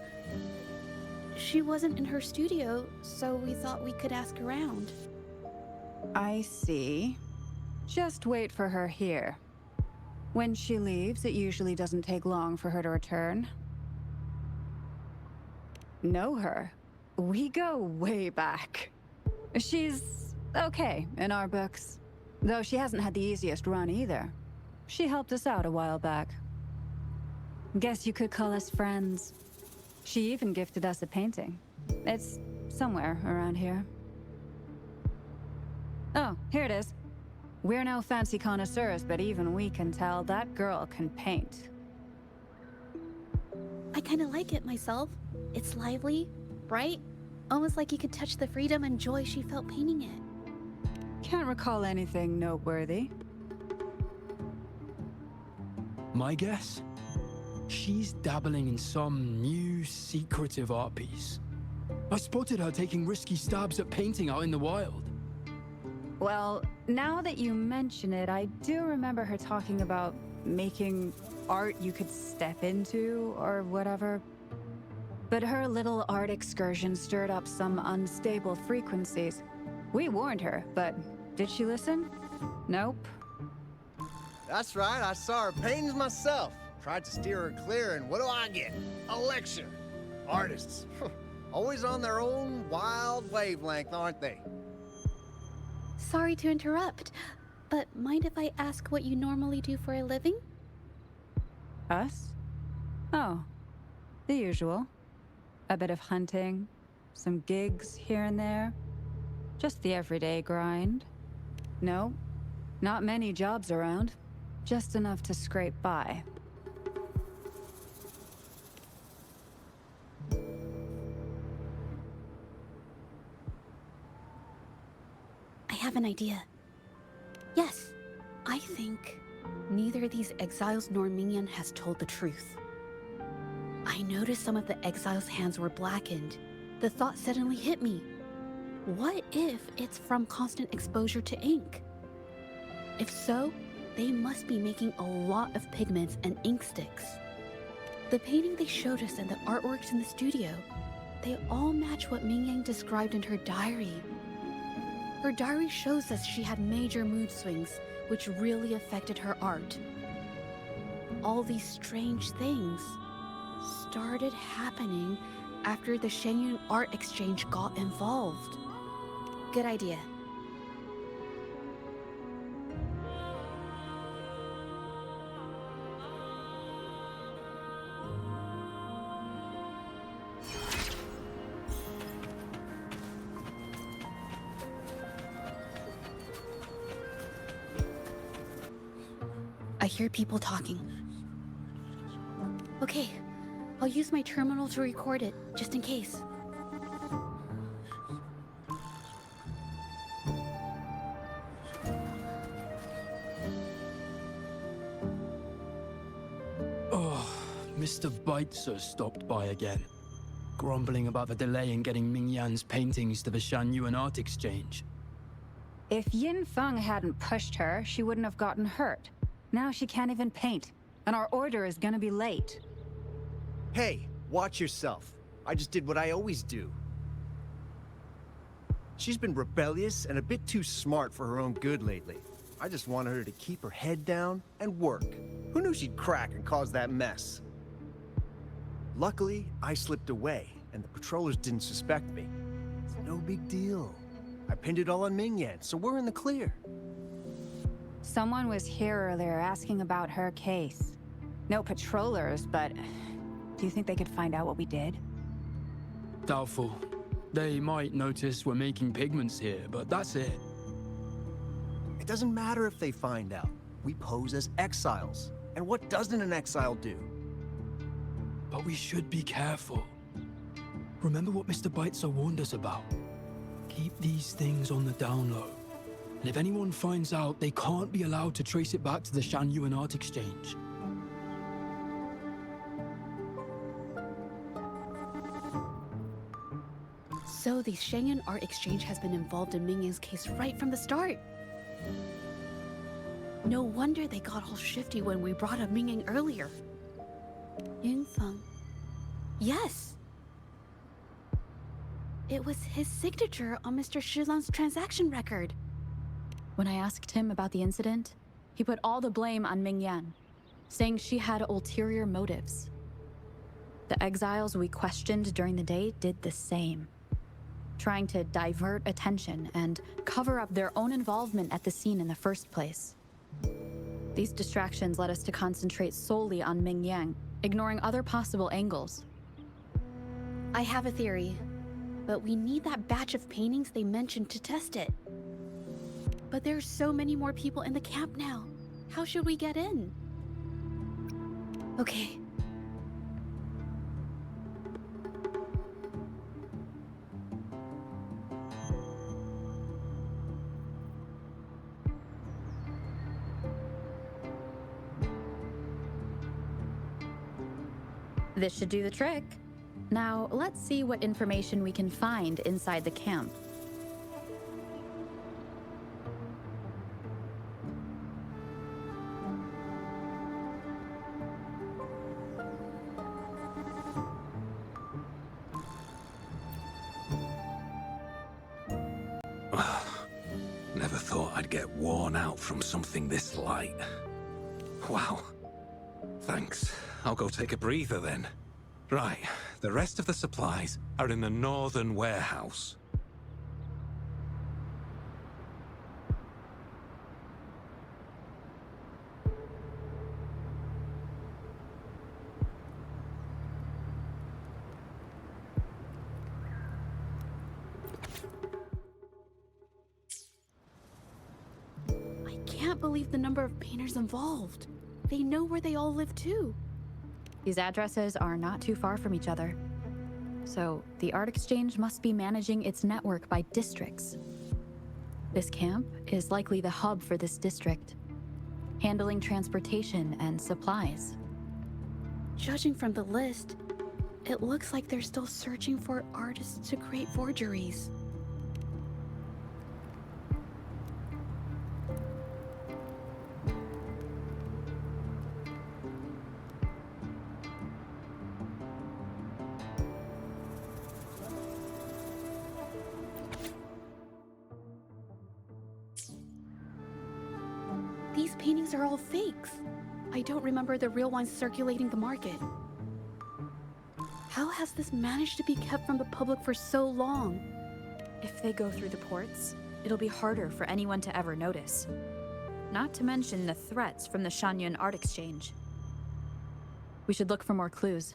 wasn't in her studio, so we thought we could ask around. I see. Just wait for her here. When she leaves, it usually doesn't take long for her to return. Know her? We go way back. She's okay in our books, though she hasn't had the easiest run either. She helped us out a while back. Guess you could call us friends. She even gifted us a painting. It's somewhere around here. Oh, here it is. We're no fancy connoisseurs, but even we can tell that girl can paint. I kinda like it myself. It's lively, bright, almost like you could touch the freedom and joy she felt painting it. Can't recall anything noteworthy. My guess? She's dabbling in some new, secretive art piece. I spotted her taking risky stabs at painting out in the wild. Well, now that you mention it, I do remember her talking about making art you could step into, or whatever. But her little art excursion stirred up some unstable frequencies. We warned her, but did she listen? Nope. That's right, I saw her paintings myself. Tried to steer her clear, and what do I get? A lecture. Artists. Always on their own wild wavelength, aren't they? Sorry to interrupt, but mind if I ask what you normally do for a living? Us? Oh, the usual. A bit of hunting, some gigs here and there. Just the everyday grind. No, not many jobs around. Just enough to scrape by. I have an idea. Yes, I think neither these exiles nor Mingyan has told the truth. I noticed some of the exiles' hands were blackened. The thought suddenly hit me. What if it's from constant exposure to ink? If so, they must be making a lot of pigments and ink sticks. The painting they showed us and the artworks in the studio, they all match what Mingyang described in her diary. Her diary shows us she had major mood swings, which really affected her art. All these strange things started happening after the Shenyun Art Exchange got involved. Good idea. I hear people talking. Okay, I'll use my terminal to record it, just in case. Oh, Mr. Beitzer stopped by again, grumbling about the delay in getting Ming Yan's paintings to the Shanyuan Art Exchange. If Yin Feng hadn't pushed her, she wouldn't have gotten hurt. Now she can't even paint, and our order is gonna be late. Hey, watch yourself. I just did what I always do. She's been rebellious and a bit too smart for her own good lately. I just wanted her to keep her head down and work. Who knew she'd crack and cause that mess? Luckily, I slipped away, and the patrollers didn't suspect me. It's no big deal. I pinned it all on Ming Yan, so we're in the clear. Someone was here earlier asking about her case. No patrollers, but do you think they could find out what we did? Doubtful. They might notice we're making pigments here, but that's it. It doesn't matter if they find out. We pose as exiles. And what doesn't an exile do? But we should be careful. Remember what Mr. Beitzer warned us about? Keep these things on the down low. And if anyone finds out, they can't be allowed to trace it back to the Shanyuan Art Exchange. So the Shengyun Art Exchange has been involved in Mingyang's case right from the start. No wonder they got all shifty when we brought up Mingyang earlier. Yunfeng. Yes! It was his signature on Mr. Shilan's transaction record. When I asked him about the incident, he put all the blame on Mingyan, saying she had ulterior motives. The exiles we questioned during the day did the same, trying to divert attention and cover up their own involvement at the scene in the first place. These distractions led us to concentrate solely on Mingyang, ignoring other possible angles. I have a theory, but we need that batch of paintings they mentioned to test it. But there's so many more people in the camp now. How should we get in? Okay. This should do the trick. Now, let's see what information we can find inside the camp. Never thought I'd get worn out from something this light. Wow. Thanks. I'll go take a breather then. Right, the rest of the supplies are in the northern warehouse. I can't believe the number of painters involved. They know where they all live too. These addresses are not too far from each other. So, the Art Exchange must be managing its network by districts. This camp is likely the hub for this district, handling transportation and supplies. Judging from the list, it looks like they're still searching for artists to create forgeries. These paintings are all fakes. I don't remember the real ones circulating the market. How has this managed to be kept from the public for so long? If they go through the ports, it'll be harder for anyone to ever notice. Not to mention the threats from the Shanyuan Art Exchange. We should look for more clues.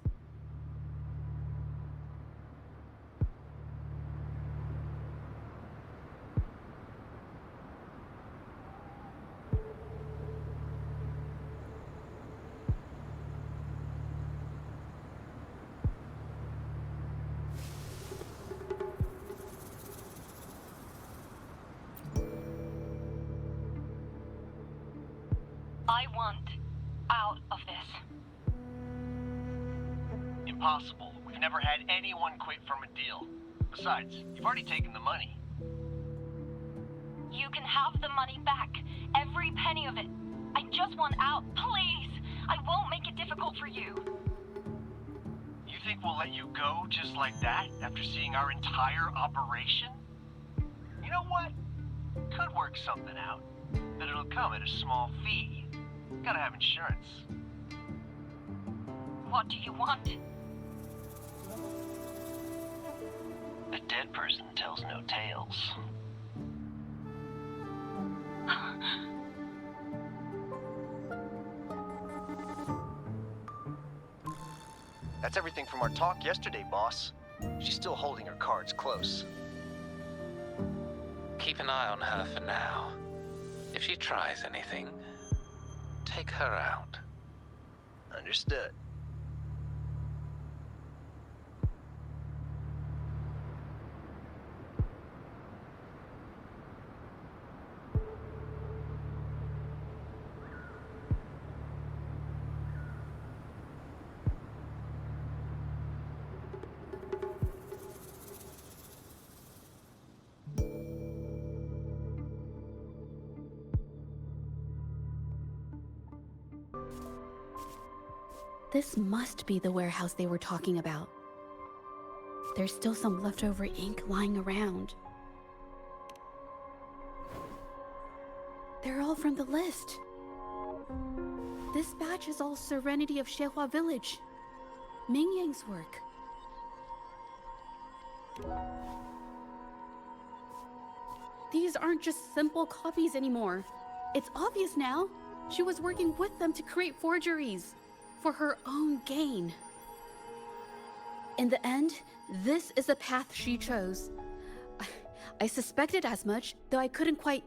I want out of this. Impossible. We've never had anyone quit from a deal. Besides, you've already taken the money. You can have the money back. Every penny of it. I just want out, please. I won't make it difficult for you. You think we'll let you go just like that after seeing our entire operation? You know what? Could work something out. But it'll come at a small fee. Gotta have insurance. What do you want? A dead person tells no tales. That's everything from our talk yesterday, boss. She's still holding her cards close. Keep an eye on her for now. If she tries anything, take her out. Understood. This must be the warehouse they were talking about. There's still some leftover ink lying around. They're all from the list. This batch is all Serenity of Xehua Village. Ming Yang's work. These aren't just simple copies anymore. It's obvious now. She was working with them to create forgeries for her own gain. In the end, this is the path she chose. I suspected as much, though I couldn't quite...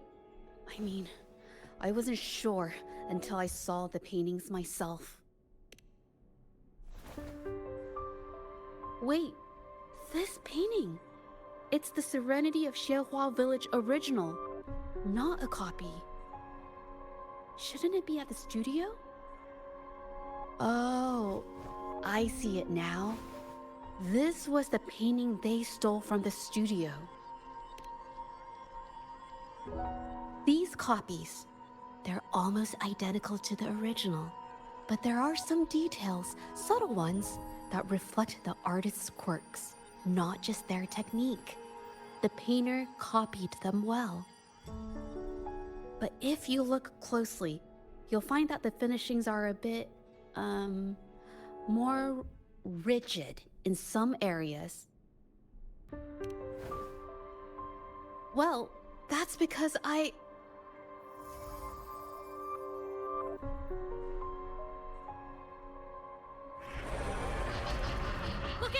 I wasn't sure until I saw the paintings myself. Wait, this painting. It's the Serenity of Xehua Village original, not a copy. Shouldn't it be at the studio? Oh, I see it now. This was the painting they stole from the studio. These copies, they're almost identical to the original, but there are some details, subtle ones, that reflect the artist's quirks, not just their technique. The painter copied them well. But if you look closely, you'll find that the finishings are a bit, more rigid in some areas. Well, that's because Look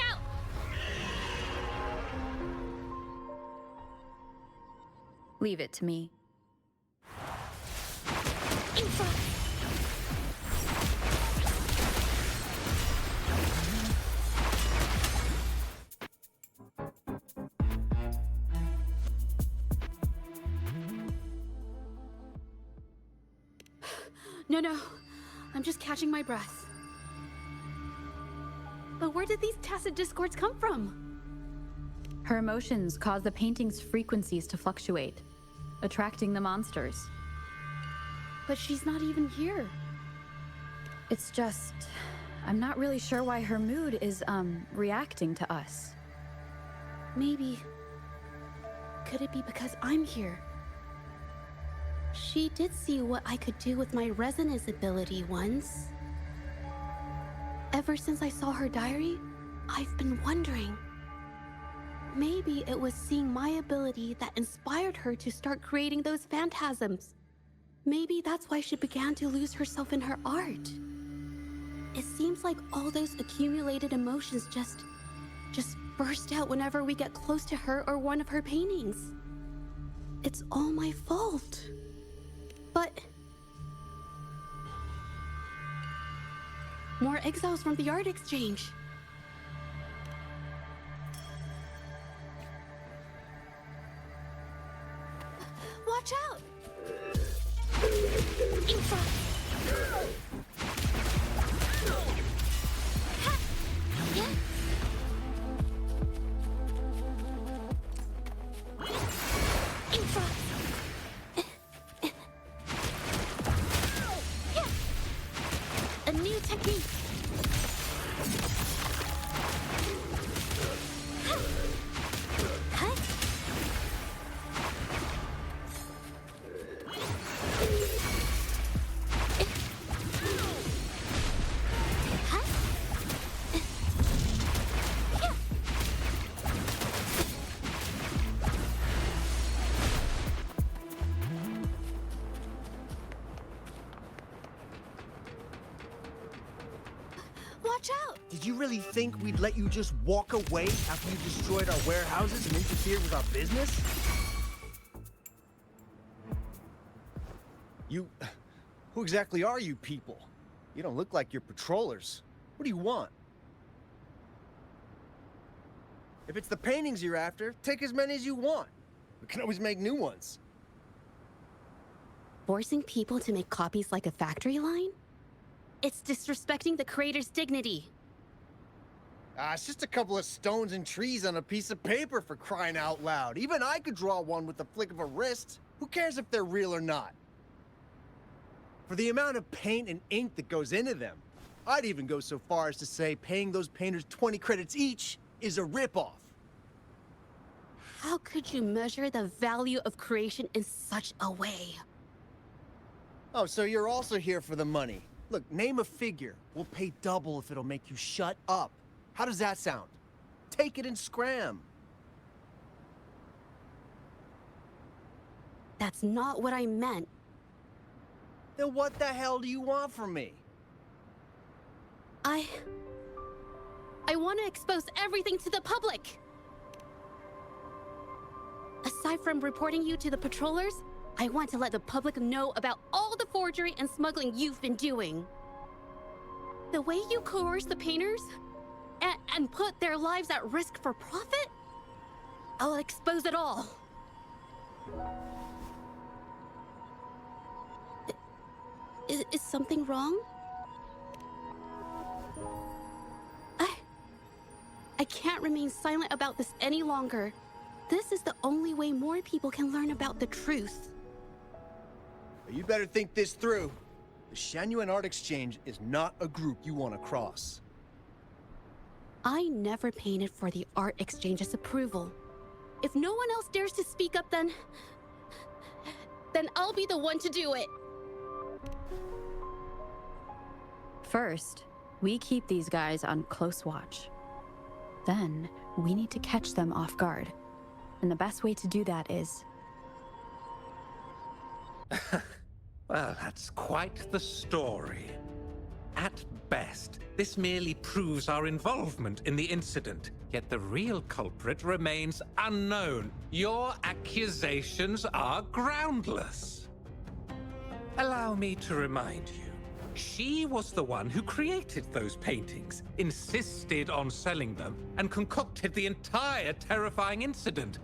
out! Leave it to me. No, I'm just catching my breath. But where did these tacit discords come from? Her emotions cause the painting's frequencies to fluctuate, attracting the monsters. But she's not even here. It's just... I'm not really sure why her mood is, reacting to us. Maybe... Could it be because I'm here? She did see what I could do with my resonance ability once. Ever since I saw her diary, I've been wondering. Maybe it was seeing my ability that inspired her to start creating those phantasms. Maybe that's why she began to lose herself in her art. It seems like all those accumulated emotions just burst out whenever we get close to her or one of her paintings. It's all my fault. But... more exiles from the art exchange. Watch out! A new technique. Did you really think we'd let you just walk away after you destroyed our warehouses and interfered with our business? Who exactly are you people? You don't look like you're patrollers. What do you want? If it's the paintings you're after, take as many as you want. We can always make new ones. Forcing people to make copies like a factory line? It's disrespecting the creator's dignity. It's just a couple of stones and trees on a piece of paper, for crying out loud. Even I could draw one with the flick of a wrist. Who cares if they're real or not? For the amount of paint and ink that goes into them, I'd even go so far as to say paying those painters 20 credits each is a ripoff. How could you measure the value of creation in such a way? Oh, so you're also here for the money. Look, name a figure. We'll pay double if it'll make you shut up. How does that sound? Take it and scram. That's not what I meant. Then what the hell do you want from me? I want to expose everything to the public. Aside from reporting you to the patrollers, I want to let the public know about all the forgery and smuggling you've been doing. The way you coerce the painters and put their lives at risk for profit? I'll expose it all. Is something wrong? I can't remain silent about this any longer. This is the only way more people can learn about the truth. You better think this through. The Shanyuan Art Exchange is not a group you want to cross. I never painted for the Art Exchange's approval. If no one else dares to speak up, then I'll be the one to do it. First, we keep these guys on close watch. Then, we need to catch them off guard. And the best way to do that is... Well, that's quite the story. At best, this merely proves our involvement in the incident, yet the real culprit remains unknown. Your accusations are groundless. Allow me to remind you, she was the one who created those paintings, insisted on selling them, and concocted the entire terrifying incident.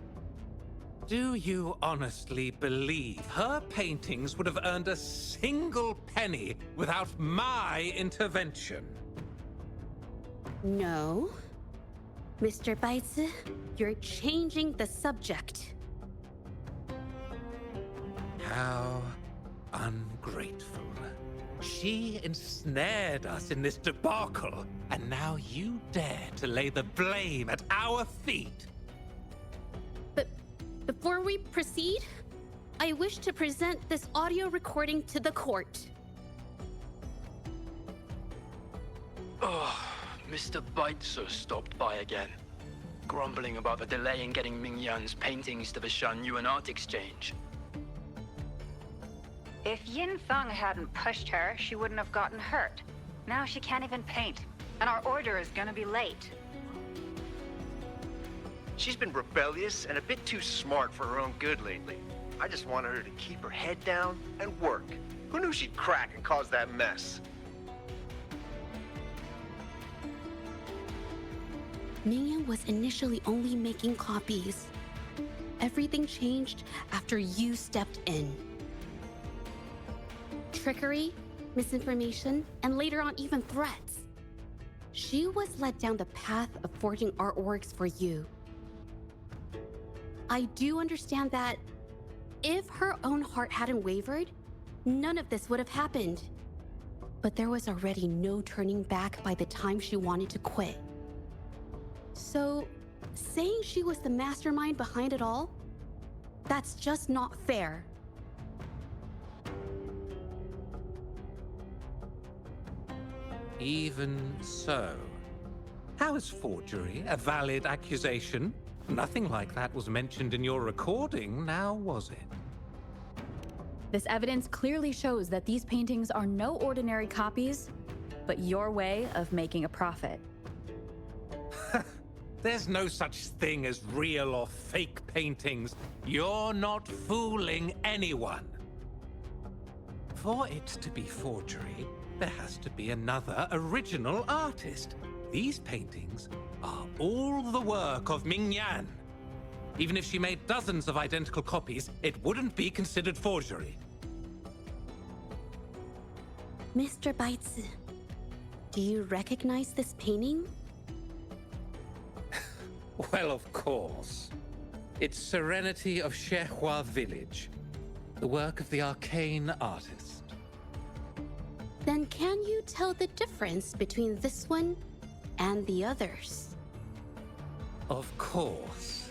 Do you honestly believe her paintings would have earned a single penny without my intervention? No. Mr. Baitsu, you're changing the subject. How ungrateful. She ensnared us in this debacle, and now you dare to lay the blame at our feet. But before we proceed, I wish to present this audio recording to the court. Oh, Mr. Baitsu stopped by again, grumbling about the delay in getting Mingyan's paintings to the Shanyuan Art Exchange. If Yin Feng hadn't pushed her, she wouldn't have gotten hurt. Now she can't even paint, and our order is gonna be late. She's been rebellious and a bit too smart for her own good lately. I just wanted her to keep her head down and work. Who knew she'd crack and cause that mess? Mingyan was initially only making copies. Everything changed after you stepped in. Trickery, misinformation, and later on even threats. She was led down the path of forging artworks for you. I do understand that if her own heart hadn't wavered, none of this would have happened. But there was already no turning back by the time she wanted to quit. So, saying she was the mastermind behind it all, that's just not fair. Even so, how is forgery a valid accusation? Nothing like that was mentioned in your recording, now was it? This evidence clearly shows that these paintings are no ordinary copies, but your way of making a profit. There's no such thing as real or fake paintings. You're not fooling anyone. For it to be forgery, there has to be another original artist. These paintings are all the work of Ming Yan. Even if she made dozens of identical copies, it wouldn't be considered forgery. Mr. Baitsu, do you recognize this painting? Well, of course. It's Serenity of Zhehua Village, the work of the arcane artist. Then can you tell the difference between this one and the others? Of course.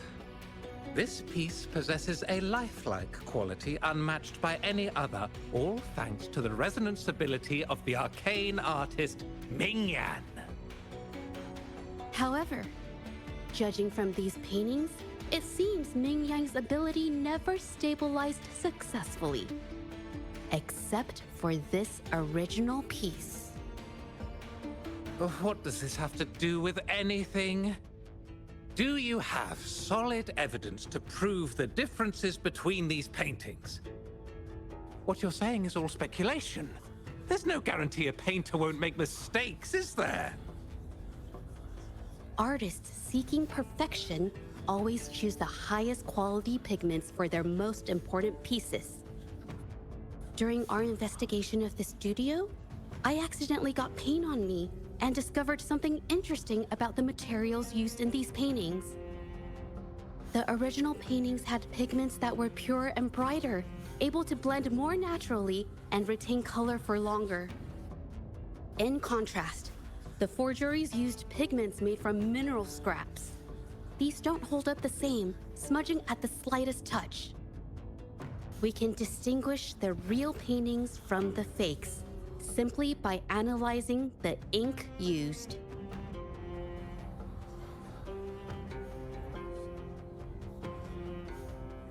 This piece possesses a lifelike quality unmatched by any other, all thanks to the resonance ability of the arcane artist Ming Yan. However, judging from these paintings, it seems Ming Yan's ability never stabilized successfully. Except for this original piece. What does this have to do with anything? Do you have solid evidence to prove the differences between these paintings? What you're saying is all speculation. There's no guarantee a painter won't make mistakes, is there? Artists seeking perfection always choose the highest quality pigments for their most important pieces. During our investigation of the studio, I accidentally got paint on me and discovered something interesting about the materials used in these paintings. The original paintings had pigments that were purer and brighter, able to blend more naturally and retain color for longer. In contrast, the forgeries used pigments made from mineral scraps. These don't hold up the same, smudging at the slightest touch. We can distinguish the real paintings from the fakes simply by analyzing the ink used.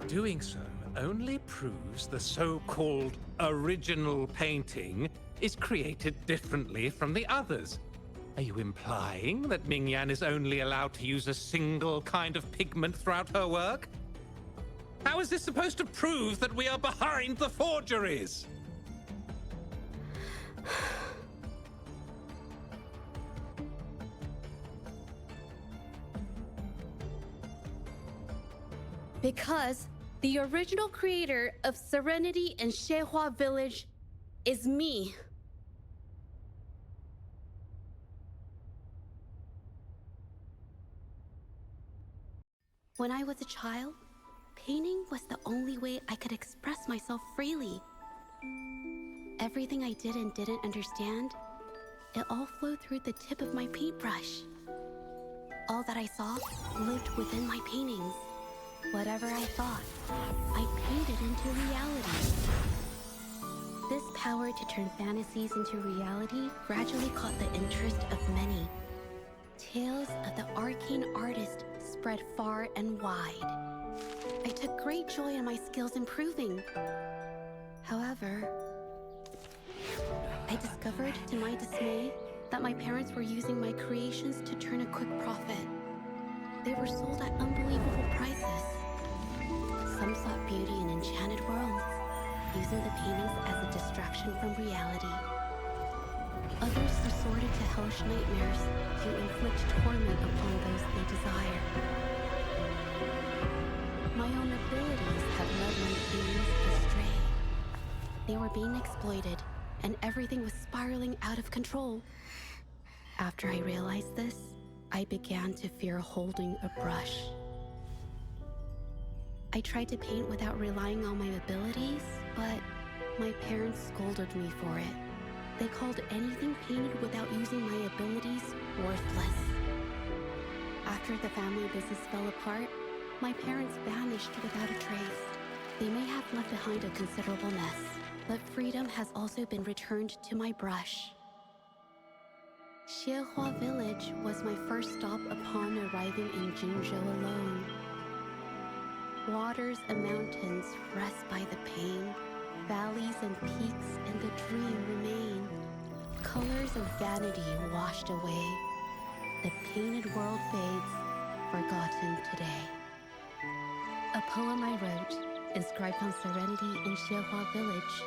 Doing so only proves the so-called original painting is created differently from the others. Are you implying that Ming Yan is only allowed to use a single kind of pigment throughout her work? How is this supposed to prove that we are behind the forgeries? Because the original creator of Serenity in Zhehua Village is me. When I was a child, painting was the only way I could express myself freely. Everything I did and didn't understand, it all flowed through the tip of my paintbrush. All that I saw lived within my paintings. Whatever I thought, I painted into reality. This power to turn fantasies into reality gradually caught the interest of many. Tales of the arcane artist spread far and wide. I took great joy in my skills improving. However, I discovered to my dismay that my parents were using my creations to turn a quick profit. They were sold at unbelievable prices. Some sought beauty in enchanted worlds, using the paintings as a distraction from reality. Others resorted to hellish nightmares to inflict torment upon those they desire. My own abilities have led my paintings astray. They were being exploited, and everything was spiraling out of control. After I realized this, I began to fear holding a brush. I tried to paint without relying on my abilities, but my parents scolded me for it. They called anything painted without using my abilities worthless. After the family business fell apart, my parents vanished without a trace. They may have left behind a considerable mess, but freedom has also been returned to my brush. Zhehua Village was my first stop upon arriving in Jinzhou alone. Waters and mountains rest by the pain. Valleys and peaks in the dream remain. Colors of vanity washed away. The painted world fades, forgotten today. A poem I wrote, inscribed on serenity in Xiehua village.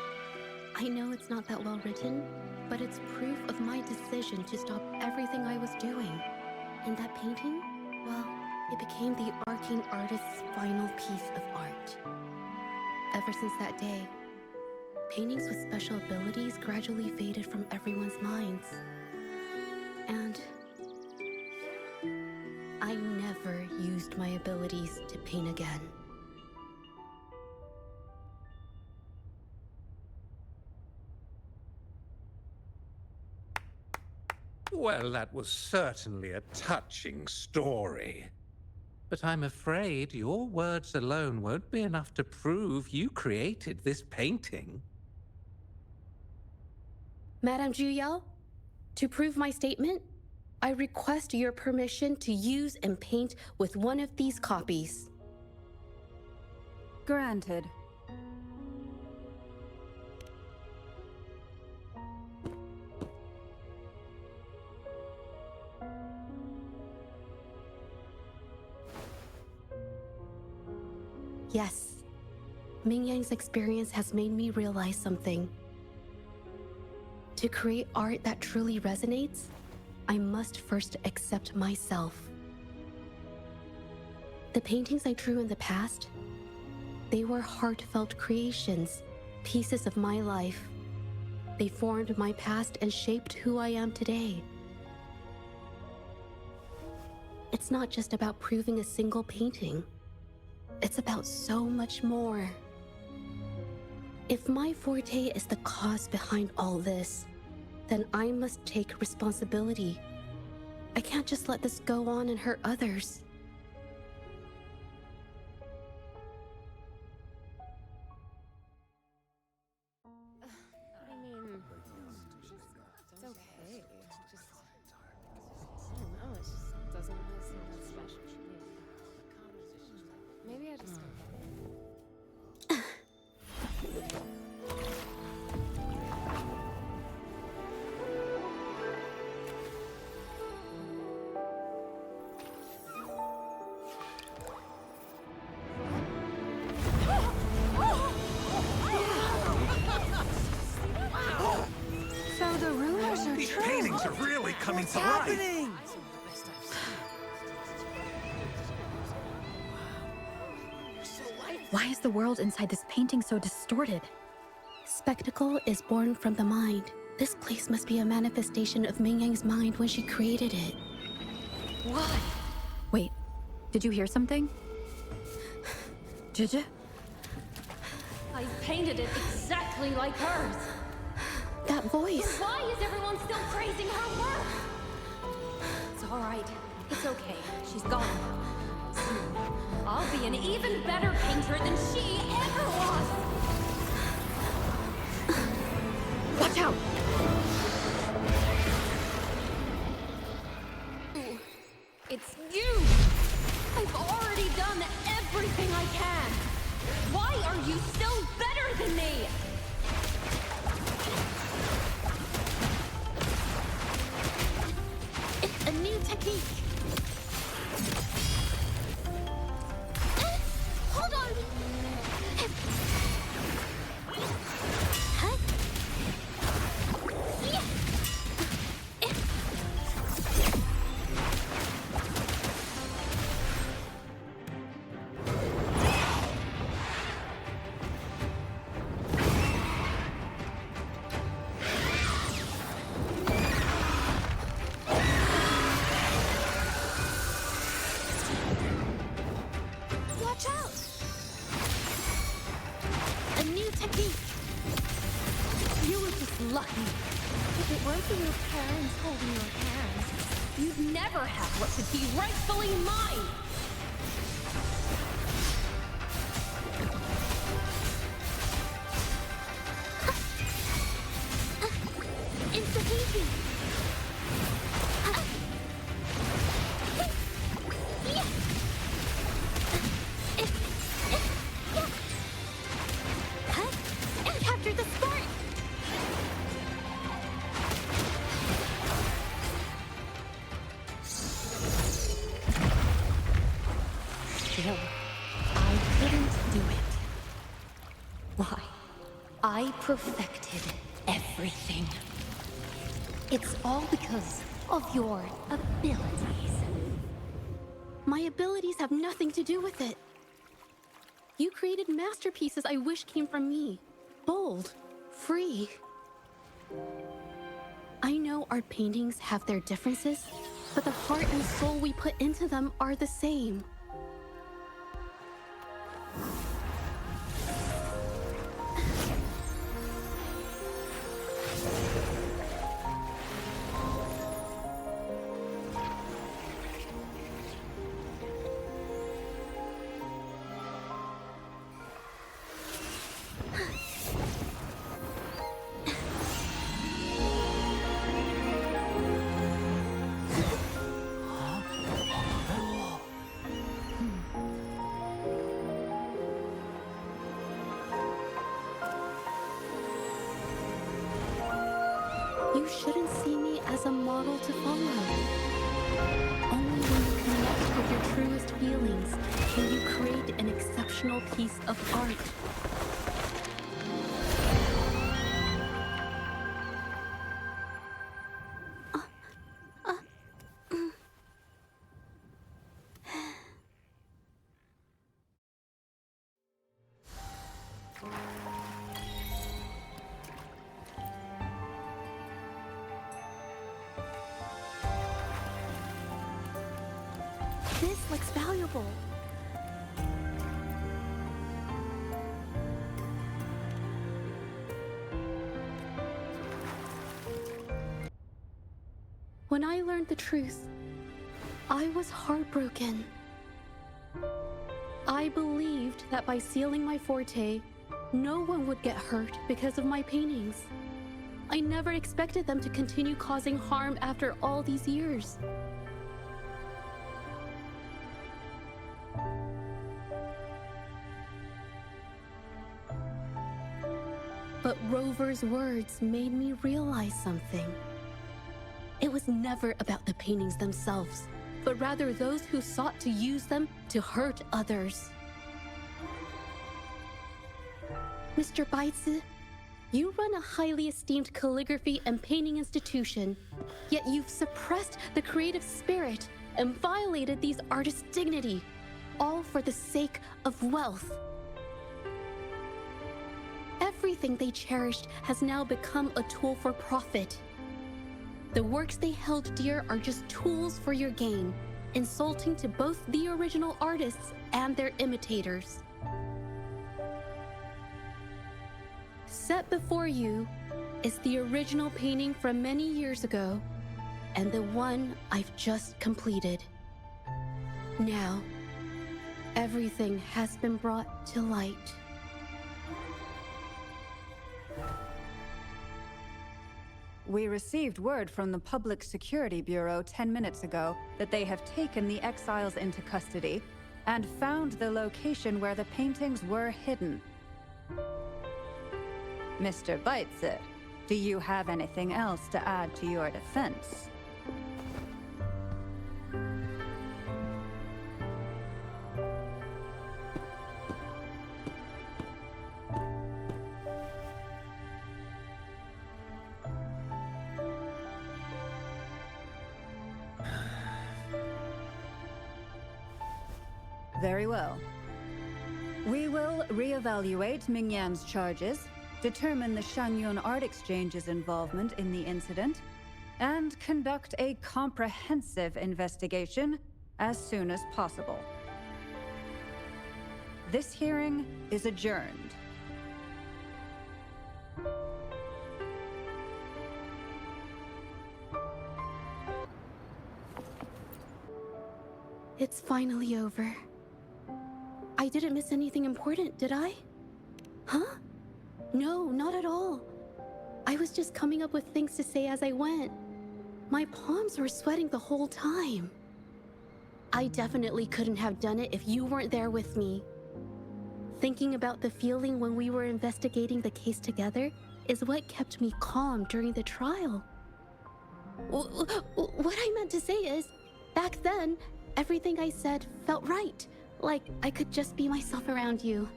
I know it's not that well written, but it's proof of my decision to stop everything I was doing. And that painting, well, it became the arcane artist's final piece of art. Ever since that day, paintings with special abilities gradually faded from everyone's minds. And I never used my abilities to paint again. Well, that was certainly a touching story. But I'm afraid your words alone won't be enough to prove you created this painting. Madame Juyao, to prove my statement, I request your permission to use and paint with one of these copies. Granted. Yes, Mingyang's experience has made me realize something. To create art that truly resonates, I must first accept myself. The paintings I drew in the past, they were heartfelt creations, pieces of my life. They formed my past and shaped who I am today. It's not just about proving a single painting. It's about so much more. If my forte is the cause behind all this, then I must take responsibility. I can't just let this go on and hurt others. I mean, it's okay. Just, I don't know, it just doesn't really seem that special to me. Maybe I just don't get it. So the rumors are These true. paintings are really coming to life. Why is the world inside this painting so distorted? Spectacle is born from the mind. This place must be a manifestation of Mingyang's mind when she created it. Why? Wait, did you hear something? Zhezhi? I painted it exactly like hers. That voice. Why is everyone still praising her work? It's all right. It's okay. She's gone now. Soon, I'll be an even better painter than she ever was! Watch out! It's you! I've already done everything I can! Why are you still better than me? It's a new technique. Hold on. Huh? Yeah. Watch out! A new technique. You were just lucky. If it weren't for your parents holding your hands, you'd never have what should be rightfully mine! It's the painting. And capture the spark. still, I couldn't do it. Why? I perfected everything. It's all because of your abilities. My abilities have nothing to do with it. You created masterpieces I wish came from me. Bold, free. I know art paintings have their differences, but the heart and soul we put into them are the same. You shouldn't see me as a model to follow. Only when you connect with your truest feelings can you create an exceptional piece of art. This looks valuable. When I learned the truth, I was heartbroken. I believed that by sealing my forte, no one would get hurt because of my paintings. I never expected them to continue causing harm after all these years. But Rover's words made me realize something. It was never about the paintings themselves, but rather those who sought to use them to hurt others. Mr. Baitsu, you run a highly esteemed calligraphy and painting institution, yet you've suppressed the creative spirit and violated these artists' dignity, all for the sake of wealth. Everything they cherished has now become a tool for profit. The works they held dear are just tools for your gain, insulting to both the original artists and their imitators. Set before you is the original painting from many years ago, and the one I've just completed. Now, everything has been brought to light. We received word from the Public Security Bureau 10 minutes ago that they have taken the exiles into custody and found the location where the paintings were hidden. Mr. Baitsu, do you have anything else to add to your defense? Very well. We will reevaluate Mingyan's charges, determine the Shangyun Art Exchange's involvement in the incident, and conduct a comprehensive investigation as soon as possible. This hearing is adjourned. It's finally over. I didn't miss anything important, did I? Huh? No, not at all. I was just coming up with things to say as I went. My palms were sweating the whole time. I definitely couldn't have done it if you weren't there with me. Thinking about the feeling when we were investigating the case together is what kept me calm during the trial. What I meant to say is, back then, everything I said felt right, Like I could just be myself around you.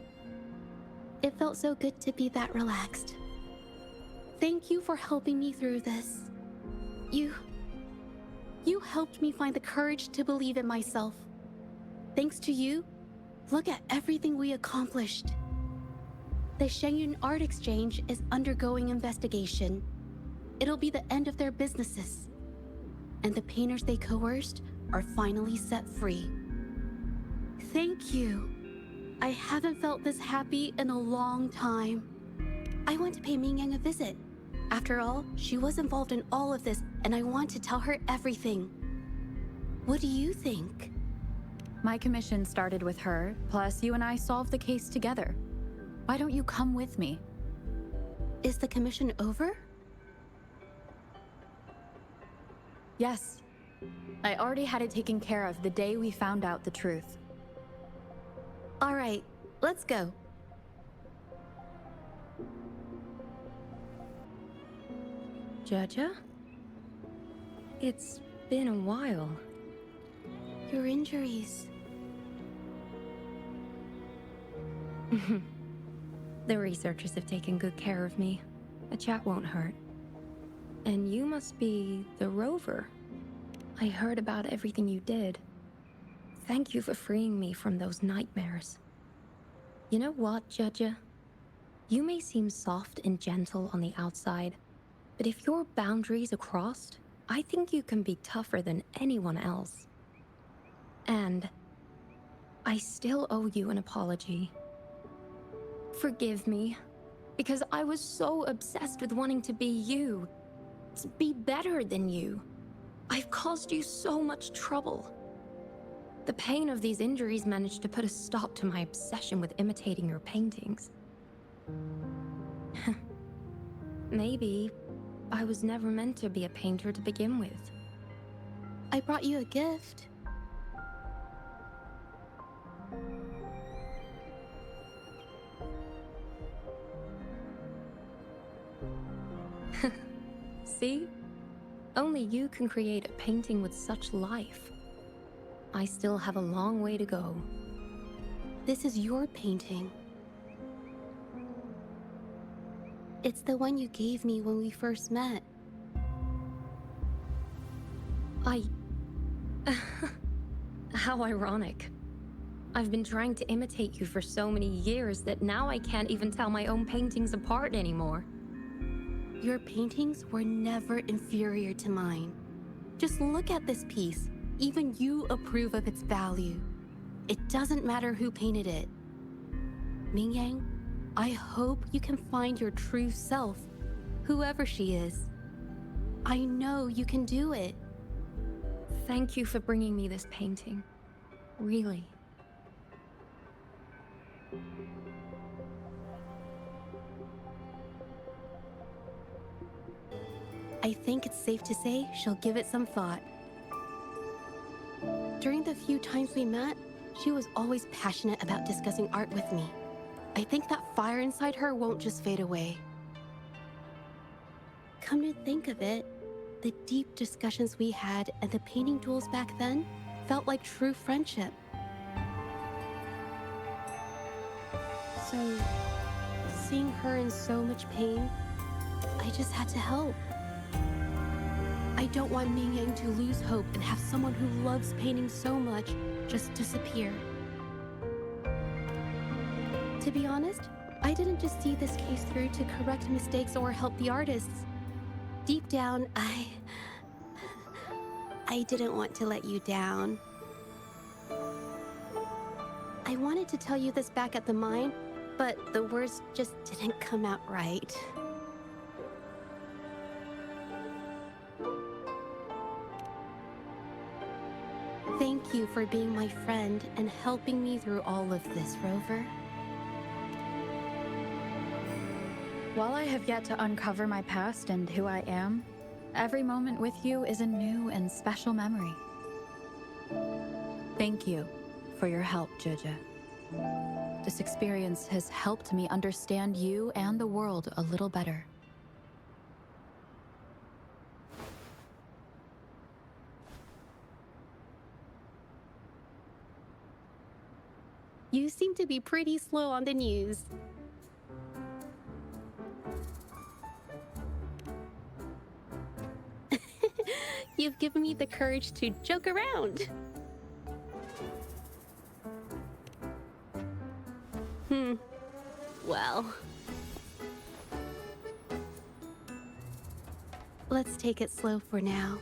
It felt so good to be that relaxed. Thank you for helping me through this. You helped me find the courage to believe in myself. Thanks to you, look at everything we accomplished. The Shenyun Art Exchange is undergoing investigation. It'll be the end of their businesses. And the painters they coerced are finally set free. Thank you. I haven't felt this happy in a long time. I want to pay Mingyang a visit. After all, she was involved in all of this, and I want to tell her everything. What do you think? My commission started with her, plus you and I solved the case together. Why don't you come with me? Is the commission over? Yes. I already had it taken care of the day we found out the truth. All right, let's go. Zhezhi? It's been a while. Your injuries. The researchers have taken good care of me. A chat won't hurt. And you must be the rover. I heard about everything you did. Thank you for freeing me from those nightmares. You know what, Zhezhi? You may seem soft and gentle on the outside, but if your boundaries are crossed, I think you can be tougher than anyone else. And I still owe you an apology. Forgive me, because I was so obsessed with wanting to be you, to be better than you. I've caused you so much trouble. The pain of these injuries managed to put a stop to my obsession with imitating your paintings. Maybe I was never meant to be a painter to begin with. I brought you a gift. See? Only you can create a painting with such life. I still have a long way to go. This is your painting. It's the one you gave me when we first met. How ironic. I've been trying to imitate you for so many years that now I can't even tell my own paintings apart anymore. Your paintings were never inferior to mine. Just look at this piece. Even you approve of its value. It doesn't matter who painted it. Mingyang, I hope you can find your true self, whoever she is. I know you can do it. Thank you for bringing me this painting. Really. I think it's safe to say she'll give it some thought. During the few times we met, she was always passionate about discussing art with me. I think that fire inside her won't just fade away. Come to think of it, the deep discussions we had and the painting duels back then felt like true friendship. So, seeing her in so much pain, I just had to help. I don't want Mingyang to lose hope and have someone who loves painting so much just disappear. To be honest, I didn't just see this case through to correct mistakes or help the artists. Deep down, I didn't want to let you down. I wanted to tell you this back at the mine, but the words just didn't come out right. Thank you for being my friend and helping me through all of this, Rover. While I have yet to uncover my past and who I am, every moment with you is a new and special memory. Thank you for your help, Zhezhi. This experience has helped me understand you and the world a little better. You seem to be pretty slow on the news. You've given me the courage to joke around. Well. Let's take it slow for now.